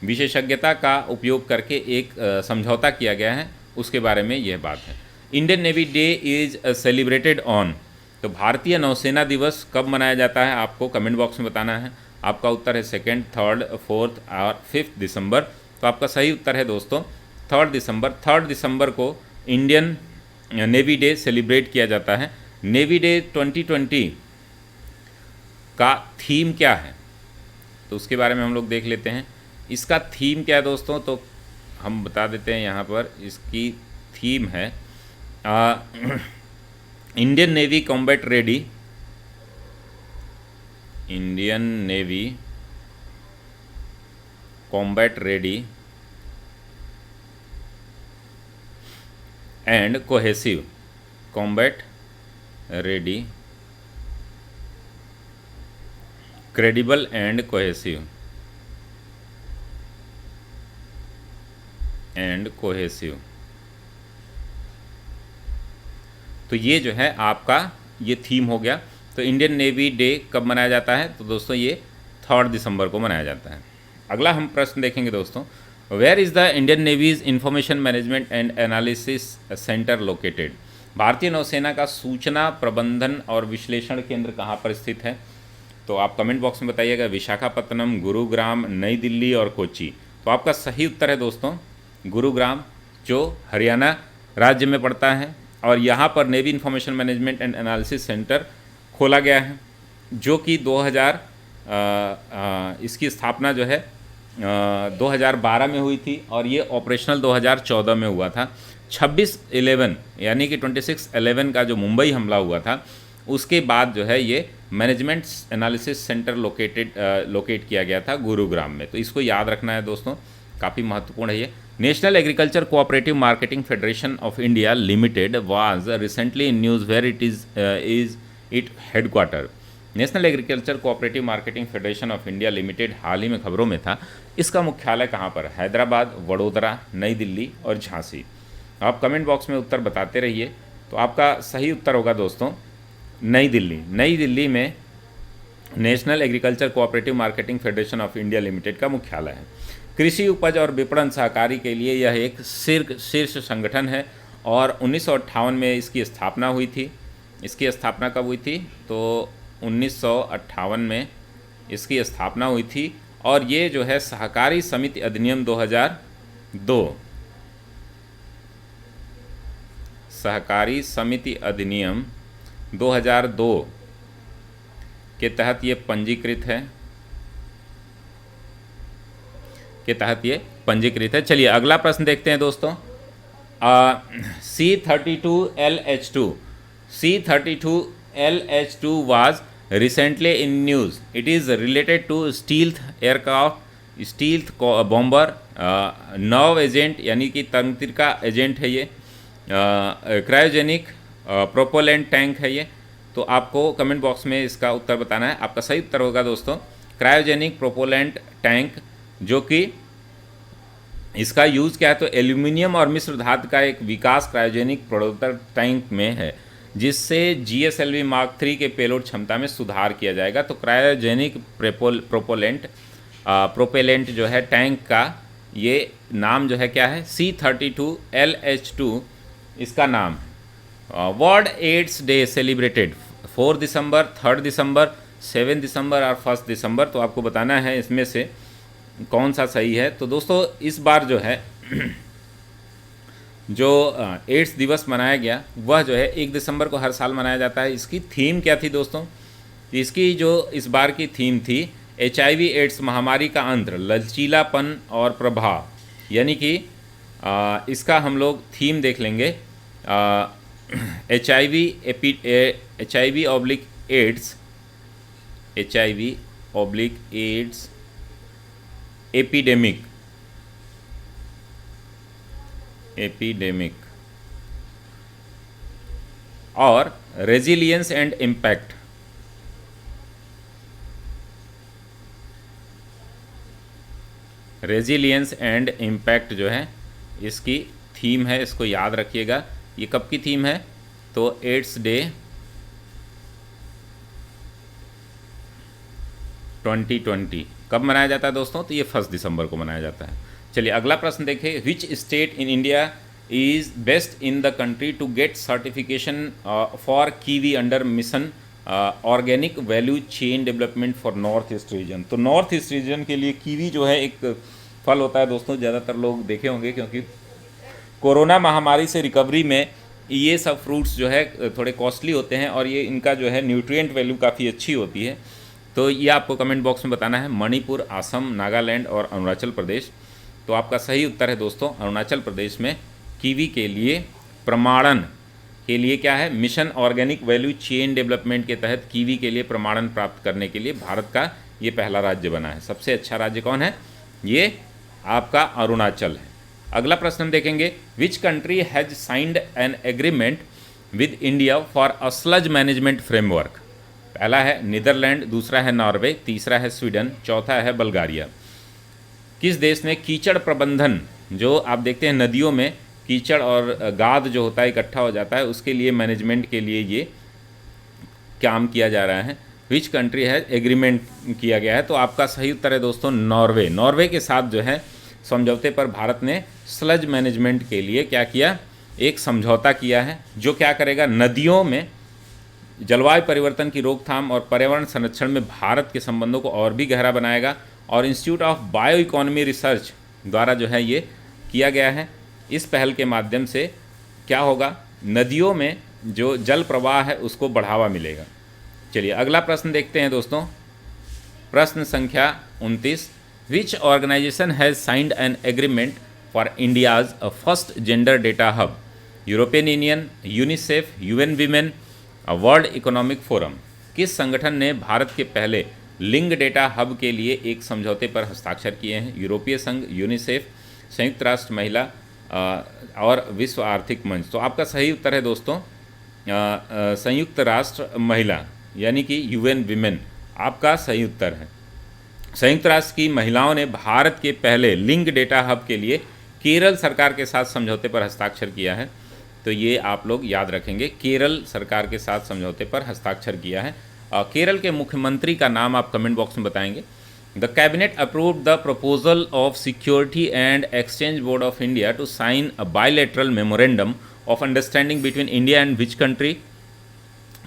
S1: विशेषज्ञता का उपयोग करके एक समझौता किया गया है, उसके बारे में यह बात है। Indian navy day is celebrated on, तो भारतीय नौसेना दिवस कब मनाया जाता है, आपको कमेंट बॉक्स में बताना है। आपका उत्तर है 2, 3, 4 और 5 दिसंबर। तो आपका सही उत्तर है दोस्तों 3 दिसंबर। 3 दिसंबर को इंडियन नेवी डे सेलिब्रेट किया जाता है। नेवी डे 2020 का थीम क्या है, तो उसके बारे में हम लोग देख लेते हैं। इसका थीम क्या है दोस्तों, तो हम बता देते हैं यहाँ पर। इसकी थीम है Indian navy combat ready, Indian navy combat ready and cohesive, combat ready, credible and cohesive and cohesive. तो ये जो है आपका ये थीम हो गया। तो इंडियन नेवी डे कब मनाया जाता है? तो दोस्तों ये 3 दिसंबर को मनाया जाता है। अगला हम प्रश्न देखेंगे दोस्तों, where is the Indian navy's information management and analysis centre located? भारतीय नौसेना का सूचना प्रबंधन और विश्लेषण केंद्र कहाँ पर स्थित है? तो आप कमेंट बॉक्स में बताइएगा। विशाखापत्तनम, गुरुग्राम, नई दिल्ली और कोच्चि। तो आपका सही उत्तर है दोस्तों गुरुग्राम, जो हरियाणा राज्य में पड़ता है। और यहाँ पर navy information management and analysis centre खोला गया है, जो कि 2000 इसकी स्थापना जो है 2012 में हुई थी और ये ऑपरेशनल 2014 में हुआ था। 26/11 यानी कि 26/11 का जो मुंबई हमला हुआ था उसके बाद जो है ये मैनेजमेंट एनालिसिस सेंटर लोकेट किया गया था गुरुग्राम में। तो इसको याद रखना है दोस्तों, काफ़ी महत्वपूर्ण है ये। National agriculture cooperative marketing federation of India limited was recently in news where it is it headquarter. National agriculture cooperative marketing federation of India limited हाल ही में खबरों में था। इसका मुख्यालय कहाँ पर? हैदराबाद, वडोदरा, नई दिल्ली और झांसी। आप कमेंट बॉक्स में उत्तर बताते रहिए। तो आपका सही उत्तर होगा दोस्तों नई दिल्ली। नई दिल्ली में national agriculture cooperative marketing federation of India limited का मुख्यालय है। कृषि उपज और विपणन सहकारी के लिए यह एक शीर्ष संगठन है और 1958 में इसकी स्थापना हुई थी। इसकी स्थापना कब हुई थी? तो 1958 में इसकी स्थापना हुई थी और ये जो है सहकारी समिति अधिनियम 2002, सहकारी समिति अधिनियम 2002 के तहत ये पंजीकृत है, चलिए अगला प्रश्न देखते हैं दोस्तों। C32LH2 was recently in news. It is related to stealth aircraft, stealth bomber, now agent यानी कि तंत्रिका एजेंट है ये, क्रायोजेनिक प्रोपोलेंट टैंक है ये। तो आपको कमेंट बॉक्स में इसका उत्तर बताना है। आपका सही उत्तर होगा दोस्तों क्रायोजेनिक प्रोपोलेंट टैंक, जो कि इसका यूज़ क्या है? तो एल्यूमिनियम और मिश्र धातु का एक विकास क्रायोजेनिक प्रोडक्टर टैंक में है, जिससे GSLV Mark 3 के पेलोड क्षमता में सुधार किया जाएगा। तो क्रायोजेनिक प्रोपेलेंट जो है टैंक का ये नाम जो है क्या है? C32LH2 इसका नाम है। वर्ल्ड एड्स डे सेलिब्रेटेड 4 दिसंबर, 3 दिसंबर, 7 दिसंबर और 1 दिसंबर। तो आपको बताना है इसमें से कौन सा सही है। तो दोस्तों इस बार जो है जो एड्स दिवस मनाया गया वह जो है 1 दिसंबर को हर साल मनाया जाता है। इसकी थीम क्या थी दोस्तों? इसकी जो इस बार की थीम थी HIV एड्स महामारी का अंत, लचीलापन और प्रभाव, यानी कि इसका हम लोग थीम देख लेंगे। HIV/AIDS एपिडेमिक और resilience and impact. Resilience and impact जो है इसकी थीम है, इसको याद रखिएगा। ये कब की थीम है? तो एड्स डे 2020 कब मनाया जाता है दोस्तों? तो ये 1 दिसंबर को मनाया जाता है। चलिए अगला प्रश्न देखें। Which state in India is best in the country to get certification for kiwi under mission organic value chain development for North East region? तो नॉर्थ ईस्ट रीजन के लिए कीवी जो है एक फल होता है दोस्तों, ज़्यादातर लोग देखे होंगे, क्योंकि कोरोना महामारी से रिकवरी में ये सब फ्रूट्स जो है थोड़े कॉस्टली होते हैं और ये इनका जो है न्यूट्रिएंट वैल्यू काफ़ी अच्छी होती है। तो ये आपको कमेंट बॉक्स में बताना है। मणिपुर, असम, नागालैंड और अरुणाचल प्रदेश। तो आपका सही उत्तर है दोस्तों अरुणाचल प्रदेश में कीवी के लिए प्रमाणन के लिए क्या है? Mission organic value chain development के तहत कीवी के लिए प्रमाणन प्राप्त करने के लिए भारत का ये पहला राज्य बना है। सबसे अच्छा राज्य कौन है? ये आपका अरुणाचल है। अगला प्रश्न हम देखेंगे। Which country has signed an agreement with India for a sludge management framework? पहला है नीदरलैंड, दूसरा है नॉर्वे, तीसरा है स्वीडन, चौथा है बल्गारिया। किस देश ने कीचड़ प्रबंधन, जो आप देखते हैं नदियों में कीचड़ और गाद जो होता है इकट्ठा हो जाता है, उसके लिए मैनेजमेंट के लिए ये काम किया जा रहा है, विच कंट्री है एग्रीमेंट किया गया है। तो आपका सही उत्तर है दोस्तों नॉर्वे। नॉर्वे के साथ जो है समझौते पर भारत ने स्लज मैनेजमेंट के लिए क्या किया, एक समझौता किया है, जो क्या करेगा, नदियों में जलवायु परिवर्तन की रोकथाम और पर्यावरण संरक्षण में भारत के संबंधों को और भी गहरा बनाएगा। और institute of bio economy research द्वारा जो है ये किया गया है। इस पहल के माध्यम से क्या होगा, नदियों में जो जल प्रवाह है उसको बढ़ावा मिलेगा। चलिए अगला प्रश्न देखते हैं दोस्तों, प्रश्न संख्या 29। Which organization has signed an agreement for India's first gender data hub? European Union, UNICEF, UN women, World economic Forum. किस संगठन ने भारत के पहले लिंग डेटा हब के लिए एक समझौते पर हस्ताक्षर किए हैं? यूरोपीय संघ, यूनिसेफ, संयुक्त राष्ट्र महिला और विश्व आर्थिक मंच। तो आपका सही उत्तर है दोस्तों संयुक्त राष्ट्र महिला यानी कि यूएन वीमेन, आपका सही उत्तर है। संयुक्त राष्ट्र की महिलाओं ने भारत के पहले लिंग डेटा हब के लिए केरल सरकार के साथ समझौते पर हस्ताक्षर किया है। तो ये आप लोग याद रखेंगे, केरल सरकार के साथ समझौते पर हस्ताक्षर किया है। केरल के मुख्यमंत्री का नाम आप कमेंट बॉक्स में बताएंगे। The cabinet approved the proposal of security and exchange board of India to sign a bilateral memorandum of understanding between India and which country?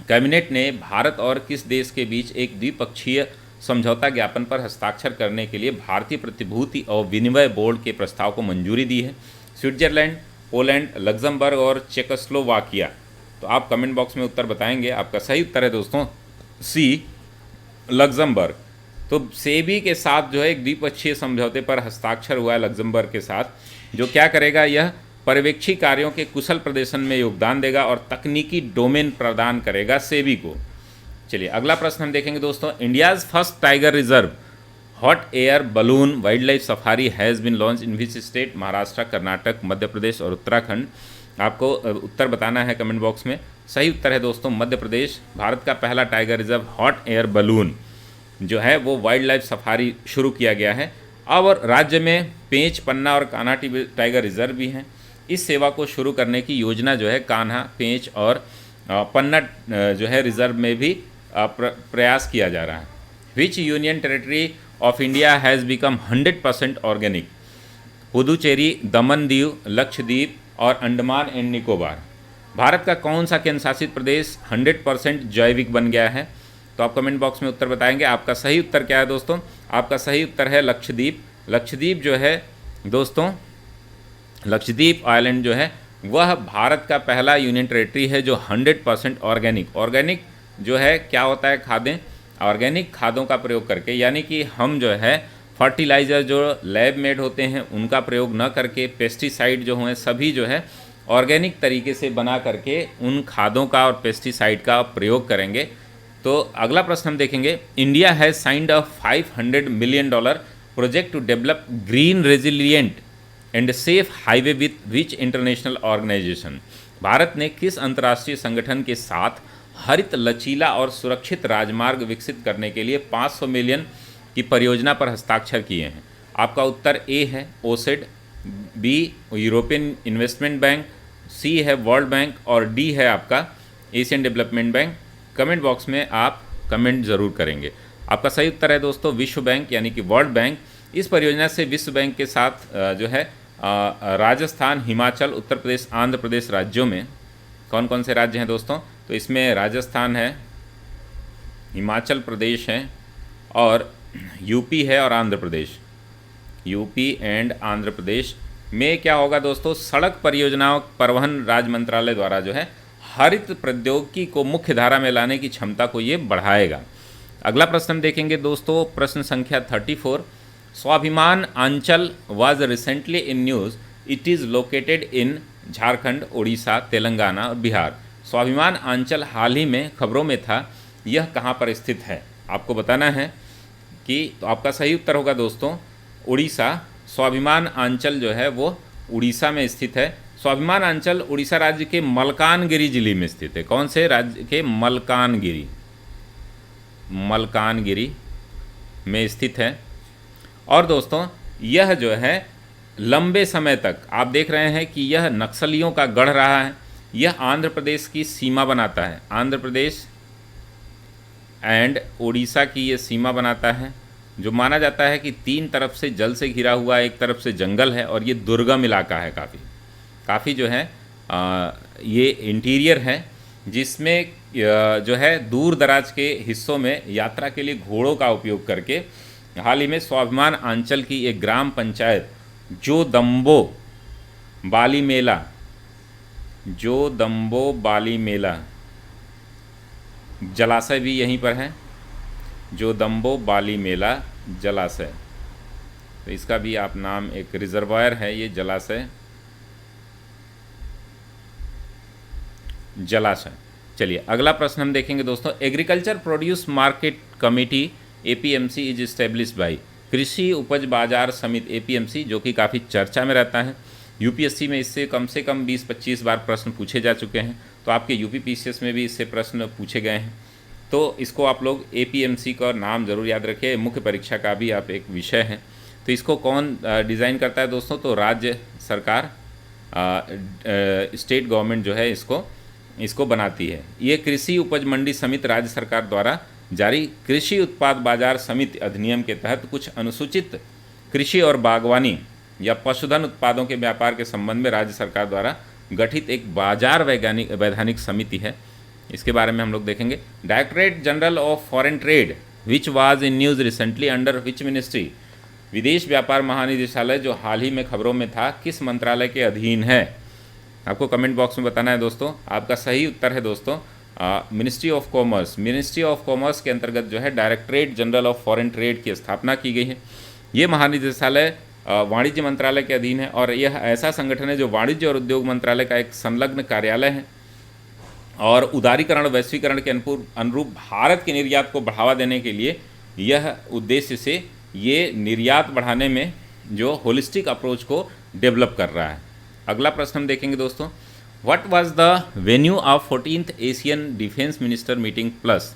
S1: Cabinet ने भारत और किस देश के बीच एक द्विपक्षीय समझौता ज्ञापन पर हस्ताक्षर करने के लिए भारतीय प्रतिभूति और विनिमय बोर्ड के प्रस्ताव को मंजूरी दी है? स्विट्जरलैंड, पोलैंड, लग्जमबर्ग और चेकोस्लोवाकिया। तो आप कमेंट बॉक्स में उत्तर बताएंगे। आपका सही उत्तर है दोस्तों सी, लग्जमबर्ग। तो सेबी के साथ जो है एक द्विपक्षीय समझौते पर हस्ताक्षर हुआ है लग्जमबर्ग के साथ, जो क्या करेगा, यह पर्यवेक्षी कार्यों के कुशल प्रदर्शन में योगदान देगा और तकनीकी डोमेन प्रदान करेगा सेबी को। चलिए अगला प्रश्न हम देखेंगे दोस्तों, India's first tiger reserve hot air balloon wildlife safari has been launch in which state? Maharashtra, Karnataka, Madhya Pradesh और उत्तराखंड। आपको उत्तर बताना है कमेंट बॉक्स में। सही उत्तर है दोस्तों मध्य प्रदेश। भारत का पहला tiger reserve hot air balloon जो है वो वाइल्ड लाइफ सफारी शुरू किया गया है। और राज्य में पेंच, पन्ना और कान्हा टाइगर रिजर्व भी हैं। इस सेवा को शुरू करने की योजना जो है कान्हा, पेंच और पन्ना जो है रिजर्व में भी प्रयास किया जा रहा है। विच union territory of India has become 100% organic? Puducherry, Daman Diu, Lakshadweep और अंडमान एंड निकोबार। भारत का कौन सा केंद्र शासित प्रदेश 100% जैविक बन गया है? तो आप कमेंट बॉक्स में उत्तर बताएंगे। आपका सही उत्तर क्या है दोस्तों? आपका सही उत्तर है लक्षद्वीप। लक्षद्वीप जो है दोस्तों, लक्षद्वीप आइलैंड जो है वह भारत का पहला यूनियन टेरिटरी है जो 100% ऑर्गेनिक जो है क्या होता है, खादें, ऑर्गेनिक खादों का प्रयोग करके, यानी कि हम जो है फर्टिलाइज़र जो लैब मेड होते हैं उनका प्रयोग न करके, पेस्टिसाइड जो हैं सभी जो है ऑर्गेनिक तरीके से बना करके उन खादों का और पेस्टिसाइड का प्रयोग करेंगे। तो अगला प्रश्न हम देखेंगे, India has signed a $500 million project to develop green resilient and safe highway with which international organisation? भारत ने किस अंतर्राष्ट्रीय संगठन के साथ हरित, लचीला और सुरक्षित राजमार्ग विकसित करने के लिए 500 मिलियन की परियोजना पर हस्ताक्षर किए हैं? आपका उत्तर ए है ओसेड, बी यूरोपियन इन्वेस्टमेंट बैंक, सी है वर्ल्ड बैंक और डी है आपका Asian development bank. Comment box में आप कमेंट ज़रूर करेंगे। आपका सही उत्तर है दोस्तों विश्व बैंक यानी कि वर्ल्ड बैंक। इस परियोजना से विश्व बैंक के साथ जो है राजस्थान, हिमाचल, उत्तर प्रदेश, आंध्र प्रदेश राज्यों में कौन कौन से राज्य हैं दोस्तों? तो इसमें राजस्थान है, हिमाचल प्रदेश है और यूपी है और आंध्र प्रदेश। यूपी एंड आंध्र प्रदेश में क्या होगा दोस्तों, सड़क परियोजनाओं परिवहन राज्य मंत्रालय द्वारा जो है हरित प्रौद्योगिकी को मुख्य धारा में लाने की क्षमता को ये बढ़ाएगा। अगला प्रश्न हम देखेंगे दोस्तों, प्रश्न संख्या 34। Swabhiman Anchal was recently in news, it is located in Jharkhand, Orissa, Telangana और बिहार। स्वाभिमान आंचल हाल ही में खबरों में था, यह कहाँ पर स्थित है? आपको बताना है कि तो आपका सही उत्तर होगा दोस्तों उड़ीसा। स्वाभिमान आंचल जो है वो उड़ीसा में स्थित है। स्वाभिमान आंचल उड़ीसा राज्य के मलकानगिरी जिले में स्थित है। कौन से राज्य के? मलकानगिरी में स्थित है। और दोस्तों यह जो है लंबे समय तक आप देख रहे हैं कि यह नक्सलियों का गढ़ रहा है। यह आंध्र प्रदेश की सीमा बनाता है। आंध्र प्रदेश एंड उड़ीसा की ये सीमा बनाता है, जो माना जाता है कि 3 तरफ से जल से घिरा हुआ, एक तरफ से जंगल है और ये दुर्गम इलाका है, काफ़ी जो है ये इंटीरियर है, जिसमें जो है दूर दराज के हिस्सों में यात्रा के लिए घोड़ों का उपयोग करके हाल ही में स्वाभिमान अंचल की एक ग्राम पंचायत जो दम्बो बाली मेला जलाशय भी यहीं पर है, जो दम्बो बाली मेला जलाशय, तो इसका भी आप नाम, एक रिजर्वायर है ये जलाशय। चलिए अगला प्रश्न हम देखेंगे दोस्तों। Agriculture produce market committee APMC is established by, कृषि उपज बाजार समिति एपीएमसी, जो कि काफ़ी चर्चा में रहता है। यूपीएससी में इससे कम से कम 20-25 बार प्रश्न पूछे जा चुके हैं, तो आपके यूपीपीसीएस में भी इससे प्रश्न पूछे गए हैं। तो इसको आप लोग एपीएमसी का नाम ज़रूर याद रखिए, मुख्य परीक्षा का भी आप एक विषय है। तो इसको कौन डिज़ाइन करता है दोस्तों? तो राज्य सरकार, स्टेट गवर्नमेंट जो है इसको बनाती है। ये कृषि उपज मंडी समिति राज्य सरकार द्वारा जारी कृषि उत्पाद बाजार समिति अधिनियम के तहत कुछ अनुसूचित कृषि और बागवानी या पशुधन उत्पादों के व्यापार के संबंध में राज्य सरकार द्वारा गठित एक बाजार वैधानिक समिति है। इसके बारे में हम लोग देखेंगे। Directorate general of foreign trade which was in news recently under which ministry, विदेश व्यापार महानिदेशालय जो हाल ही में खबरों में था, किस मंत्रालय के अधीन है? आपको कमेंट बॉक्स में बताना है दोस्तों। आपका सही उत्तर है दोस्तों ministry of commerce. Ministry of commerce के अंतर्गत जो है directorate general of foreign trade की स्थापना की गई है। ये महानिदेशालय वाणिज्य मंत्रालय के अधीन है और यह ऐसा संगठन है जो वाणिज्य और उद्योग मंत्रालय का एक संलग्न कार्यालय है और उदारीकरण वैश्वीकरण के अनुरूप भारत के निर्यात को बढ़ावा देने के लिए यह उद्देश्य से ये निर्यात बढ़ाने में जो होलिस्टिक अप्रोच को डेवलप कर रहा है। अगला प्रश्न हम देखेंगे दोस्तों। What was the venue of 14th Asian defence minister meeting plus?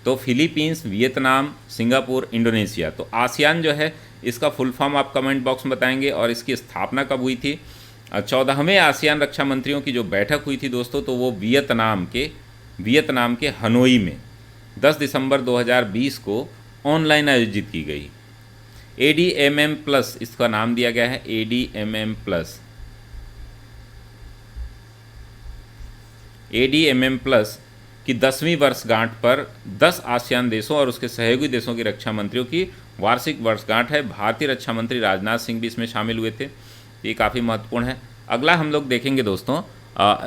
S1: तो फिलीपींस, वियतनाम, सिंगापुर, इंडोनेशिया। तो आसियान जो है इसका फुल फॉर्म आप कमेंट बॉक्स में बताएंगे और इसकी स्थापना कब हुई थी? 14वें आसियान रक्षा मंत्रियों की जो बैठक हुई थी दोस्तों, तो वो वियतनाम के हनोई में 10 दिसंबर 2020 को ऑनलाइन आयोजित की गई। ADMM प्लस इसका नाम दिया गया है, ADMM प्लस की 10वीं वर्षगांठ पर 10 आसियान देशों और उसके सहयोगी देशों के रक्षा मंत्रियों की वार्षिक वर्षगांठ है। भारतीय रक्षा मंत्री राजनाथ सिंह भी इसमें शामिल हुए थे। ये काफ़ी महत्वपूर्ण है। अगला हम लोग देखेंगे दोस्तों,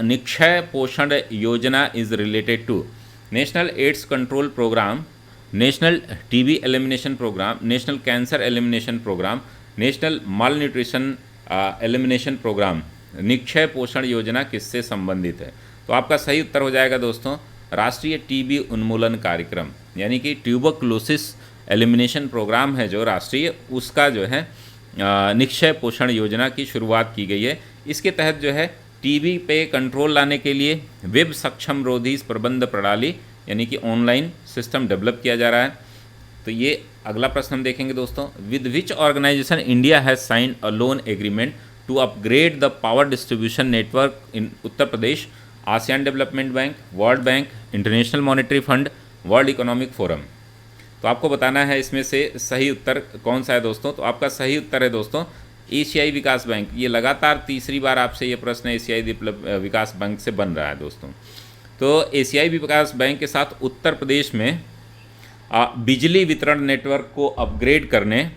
S1: Nikshay Poshan Yojana is related to national AIDS control programme, national TB elimination programme, national cancer elimination programme, national malnutrition elimination programme. Nikshay Poshan Yojana किससे संबंधित है? तो आपका सही उत्तर हो जाएगा दोस्तों राष्ट्रीय टीबी उन्मूलन कार्यक्रम, यानी कि ट्यूबरक्लोसिस एलिमिनेशन प्रोग्राम है जो राष्ट्रीय, उसका जो है निक्षय पोषण योजना की शुरुआत की गई है। इसके तहत जो है टीबी पे कंट्रोल लाने के लिए वेब सक्षम रोधी प्रबंध प्रणाली यानी कि ऑनलाइन सिस्टम डेवलप किया जा रहा है। तो ये अगला प्रश्न हम देखेंगे दोस्तों। With which organisation India has signed a loan agreement to upgrade the power distribution network in Uttar Pradesh? ASEAN development bank, world bank, international monetary fund, world economic forum. तो आपको बताना है इसमें से सही उत्तर कौन सा है दोस्तों। तो आपका सही उत्तर है दोस्तों एशियाई विकास बैंक। ये लगातार तीसरी बार आपसे ये प्रश्न एशियाई विकास बैंक से बन रहा है दोस्तों। तो एशियाई विकास बैंक के साथ उत्तर प्रदेश में बिजली वितरण नेटवर्क को अपग्रेड करने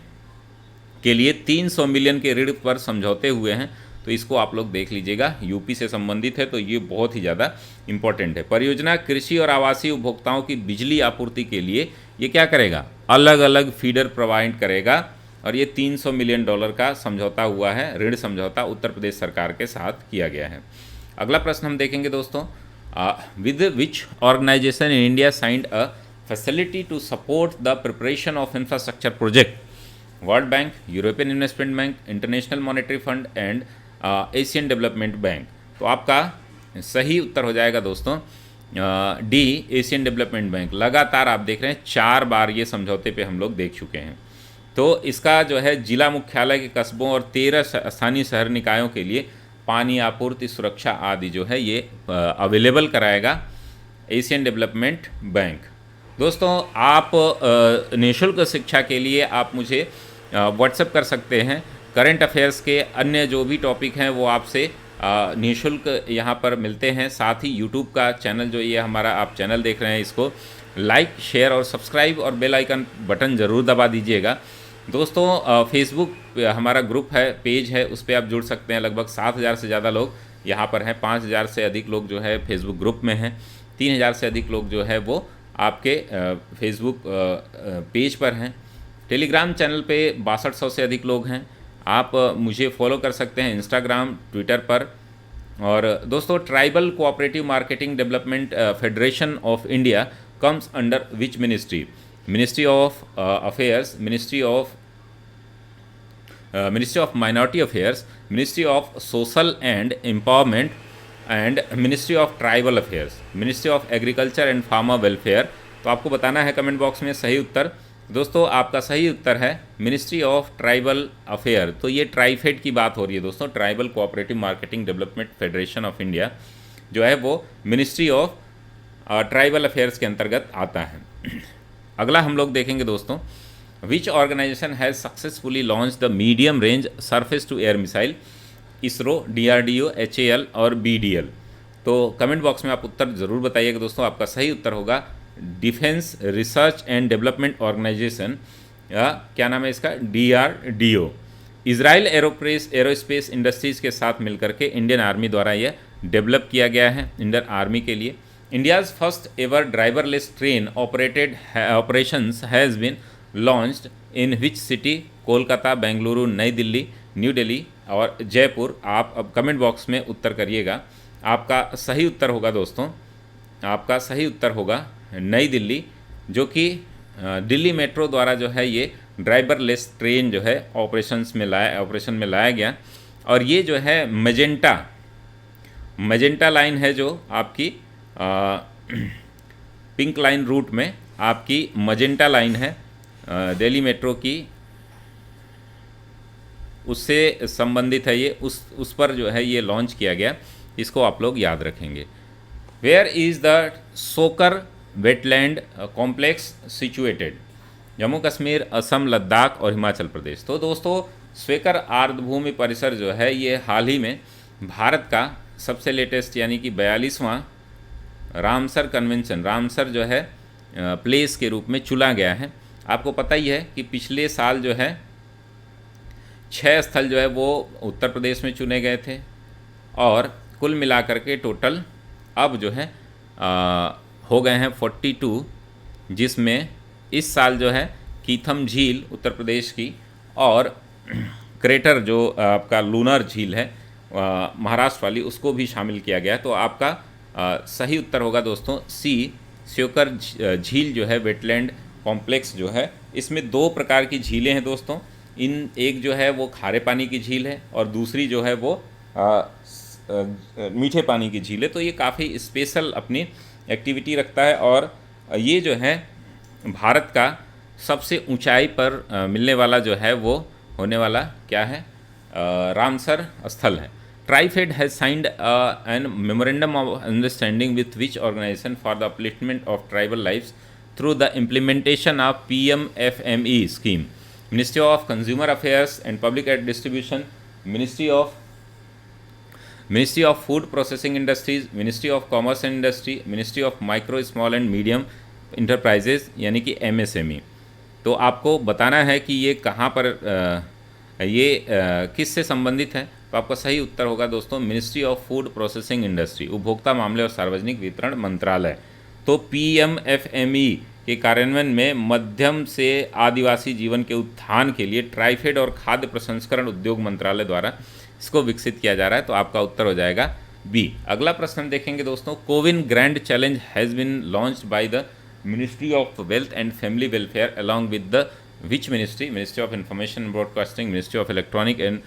S1: के लिए 300 मिलियन के ऋण पर समझौते हुए हैं। तो इसको आप लोग देख लीजिएगा, यूपी से संबंधित है, तो ये बहुत ही ज़्यादा इंपॉर्टेंट है। परियोजना कृषि और आवासीय उपभोक्ताओं की बिजली आपूर्ति के लिए ये क्या करेगा? अलग अलग फीडर प्रोवाइड करेगा और ये $300 मिलियन का समझौता हुआ है, ऋण समझौता उत्तर प्रदेश सरकार के साथ किया गया है। अगला प्रश्न हम देखेंगे दोस्तों। With which organisation in India signed a facility to support the preparation of infrastructure project? World bank, European investment bank, international monetary fund and Asian development bank. तो आपका सही उत्तर हो जाएगा दोस्तों डी, एशियन डेवलपमेंट बैंक। लगातार आप देख रहे हैं 4 बार ये समझौते पे हम लोग देख चुके हैं। तो इसका जो है जिला मुख्यालय के कस्बों और 13 स्थानीय शहर निकायों के लिए पानी आपूर्ति, सुरक्षा आदि जो है ये अवेलेबल कराएगा एशियन डेवलपमेंट बैंक। दोस्तों आप निःशुल्क शिक्षा के लिए आप मुझे व्हाट्सएप कर सकते हैं। करंट अफेयर्स के अन्य जो भी टॉपिक हैं वो आपसे निःशुल्क यहाँ पर मिलते हैं। साथ ही यूट्यूब का चैनल जो ये हमारा आप चैनल देख रहे हैं, इसको लाइक, शेयर और सब्सक्राइब और बेल आइकन बटन ज़रूर दबा दीजिएगा। दोस्तों फेसबुक हमारा ग्रुप है, पेज है, उस पर आप जुड़ सकते हैं। लगभग 7,000 से ज़्यादा लोग यहाँ पर हैं। 5,000 से अधिक लोग जो है फेसबुक ग्रुप में हैं। 3,000 से अधिक लोग जो है वो आपके फेसबुक पेज पर हैं। टेलीग्राम चैनल पे 6200 से अधिक लोग हैं। आप मुझे फॉलो कर सकते हैं इंस्टाग्राम, ट्विटर पर। और दोस्तों tribal cooperative marketing development federation of India comes under which ministry? Ministry of affairs, ministry of minority affairs, ministry of social and empowerment and ministry of tribal affairs, ministry of agriculture and farmer welfare. तो आपको बताना है comment box में सही उत्तर। दोस्तों आपका सही उत्तर है मिनिस्ट्री ऑफ ट्राइबल अफेयर। तो ये ट्राइफेड की बात हो रही है दोस्तों, tribal cooperative marketing development federation of India जो है वो मिनिस्ट्री ऑफ ट्राइबल अफेयर्स के अंतर्गत आता है। अगला हम लोग देखेंगे दोस्तों, which organization has successfully launch the medium range surface to air missile? ISRO, DRDO, HAL और BDL। तो कमेंट बॉक्स में आप उत्तर ज़रूर बताइएगा दोस्तों। आपका सही उत्तर होगा defence research and development organisation, या क्या नाम है इसका, DRDO। इजराइल एरोस्पेस इंडस्ट्रीज़ के साथ मिलकर के इंडियन आर्मी द्वारा यह डेवलप किया गया है, इंडियन आर्मी के लिए। India's first ever driverless train operations has been launched in which city? Kolkata, Bengaluru, New Delhi, new Delhi और जयपुर। आप अब कमेंट बॉक्स में उत्तर करिएगा। आपका सही उत्तर होगा दोस्तों, आपका सही उत्तर होगा नई दिल्ली, जो कि दिल्ली मेट्रो द्वारा जो है ये ड्राइवरलेस ट्रेन जो है ऑपरेशन में लाया गया। और ये जो है मजेंटा लाइन है जो आपकी पिंक लाइन रूट में आपकी मजेंटा लाइन है दिल्ली मेट्रो की, उससे संबंधित है ये, उस पर जो है ये लॉन्च किया गया। इसको आप लोग याद रखेंगे। वेयर इज़ द सोकर wetland complex situated? Jammu Kashmir, Assam, Ladakh और हिमाचल प्रदेश। तो दोस्तों स्वेकर आर्द्रभूमि परिसर जो है ये हाल ही में भारत का सबसे लेटेस्ट यानी कि 42वां रामसर कन्वेंशन, रामसर जो है प्लेस के रूप में चुना गया है। आपको पता ही है कि पिछले साल जो है 6 स्थल जो है वो उत्तर प्रदेश में चुने गए थे, और कुल मिलाकर के टोटल अब जो है हो गए हैं 42, जिसमें इस साल जो है कीथम झील उत्तर प्रदेश की और क्रेटर जो आपका लूनर झील है महाराष्ट्र वाली, उसको भी शामिल किया गया। तो आपका सही उत्तर होगा दोस्तों सी, स्योकर झील जो है वेटलैंड कॉम्प्लेक्स जो है, इसमें 2 प्रकार की झीलें हैं दोस्तों। एक जो है वो खारे पानी की झील है और दूसरी जो है वो मीठे पानी की झील है। तो ये काफ़ी स्पेशल अपनी एक्टिविटी रखता है, और ये जो है भारत का सबसे ऊंचाई पर मिलने वाला जो है वो होने वाला क्या है, रामसर स्थल है। TRIFED has signed an memorandum of understanding with which organisation for the upliftment of tribal lifes through the implementation of PMFME scheme? Ministry of consumer affairs and public distribution, ministry of food processing industries, ministry of commerce and industry, ministry of micro small and medium enterprises यानी कि MSME। तो आपको बताना है कि ये कहाँ पर किस से संबंधित है। तो आपका सही उत्तर होगा दोस्तों ministry of food processing industry, उपभोक्ता मामले और सार्वजनिक वितरण मंत्रालय। तो PMFME के कार्यान्वयन में मध्यम से आदिवासी जीवन के उत्थान के लिए ट्राइफेड और खाद्य प्रसंस्करण उद्योग मंत्रालय द्वारा इसको विकसित किया जा रहा है। तो आपका उत्तर हो जाएगा B। अगला प्रश्न हम देखेंगे दोस्तों, CoWIN grand challenge has been launched by the ministry of wealth and family welfare along with the which ministry? Ministry of information and broadcasting, ministry of electronic and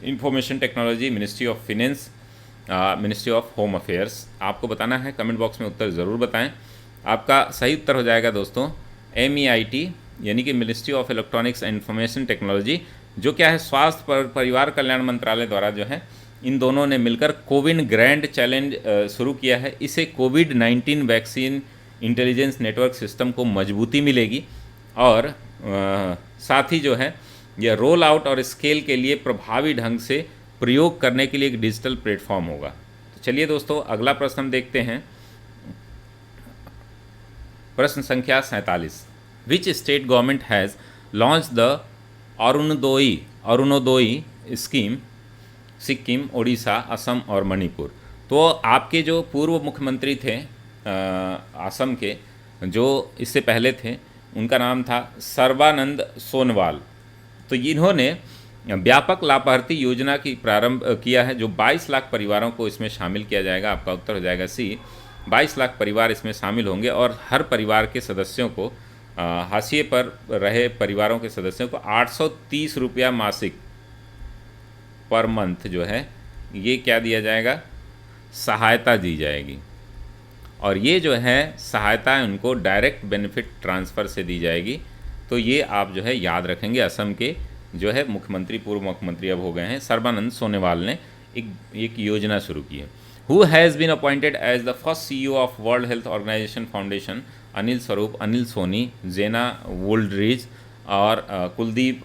S1: information technology, ministry of finance, ministry of home affairs. आपको बताना है, comment box में उत्तर ज़रूर बताएं। आपका सही उत्तर हो जाएगा दोस्तों MEIT यानी कि ministry of electronics and information technology, जो क्या है स्वास्थ्य परिवार कल्याण मंत्रालय द्वारा जो है इन दोनों ने मिलकर कोविन ग्रैंड चैलेंज शुरू किया है। इसे कोविड-19 वैक्सीन इंटेलिजेंस नेटवर्क सिस्टम को मजबूती मिलेगी और साथ ही जो है यह रोल आउट और स्केल के लिए प्रभावी ढंग से प्रयोग करने के लिए एक डिजिटल प्लेटफॉर्म होगा। तो चलिए दोस्तों, अगला प्रश्न हम देखते हैं। प्रश्न संख्या 47, which state government has launch the Arunoday scheme Sikkim, Odisha, Assam और मणिपुर। तो आपके जो पूर्व मुख्यमंत्री थे असम के, जो इससे पहले थे, उनका नाम था सर्बानंद सोनोवाल। तो इन्होंने व्यापक लाभार्थी योजना की प्रारंभ किया है, जो 22 लाख परिवारों को इसमें शामिल किया जाएगा। आपका उत्तर हो जाएगा सी, 22 लाख परिवार इसमें शामिल होंगे और हर परिवार के सदस्यों को हाशिए पर रहे परिवारों के सदस्यों को 830 रुपया मासिक पर मंथ जो है ये क्या दिया जाएगा, सहायता दी जाएगी। और ये जो है सहायता उनको डायरेक्ट बेनिफिट ट्रांसफ़र से दी जाएगी। तो ये आप जो है याद रखेंगे। असम के जो है मुख्यमंत्री, पूर्व मुख्यमंत्री अब हो गए हैं, सर्बानंद सोनोवाल ने एक योजना शुरू की है। Who has been appointed as the first CEO of world health organisation foundation? Anil Swarup, Anil Soni, जेना वोल्ड्रिज और कुलदीप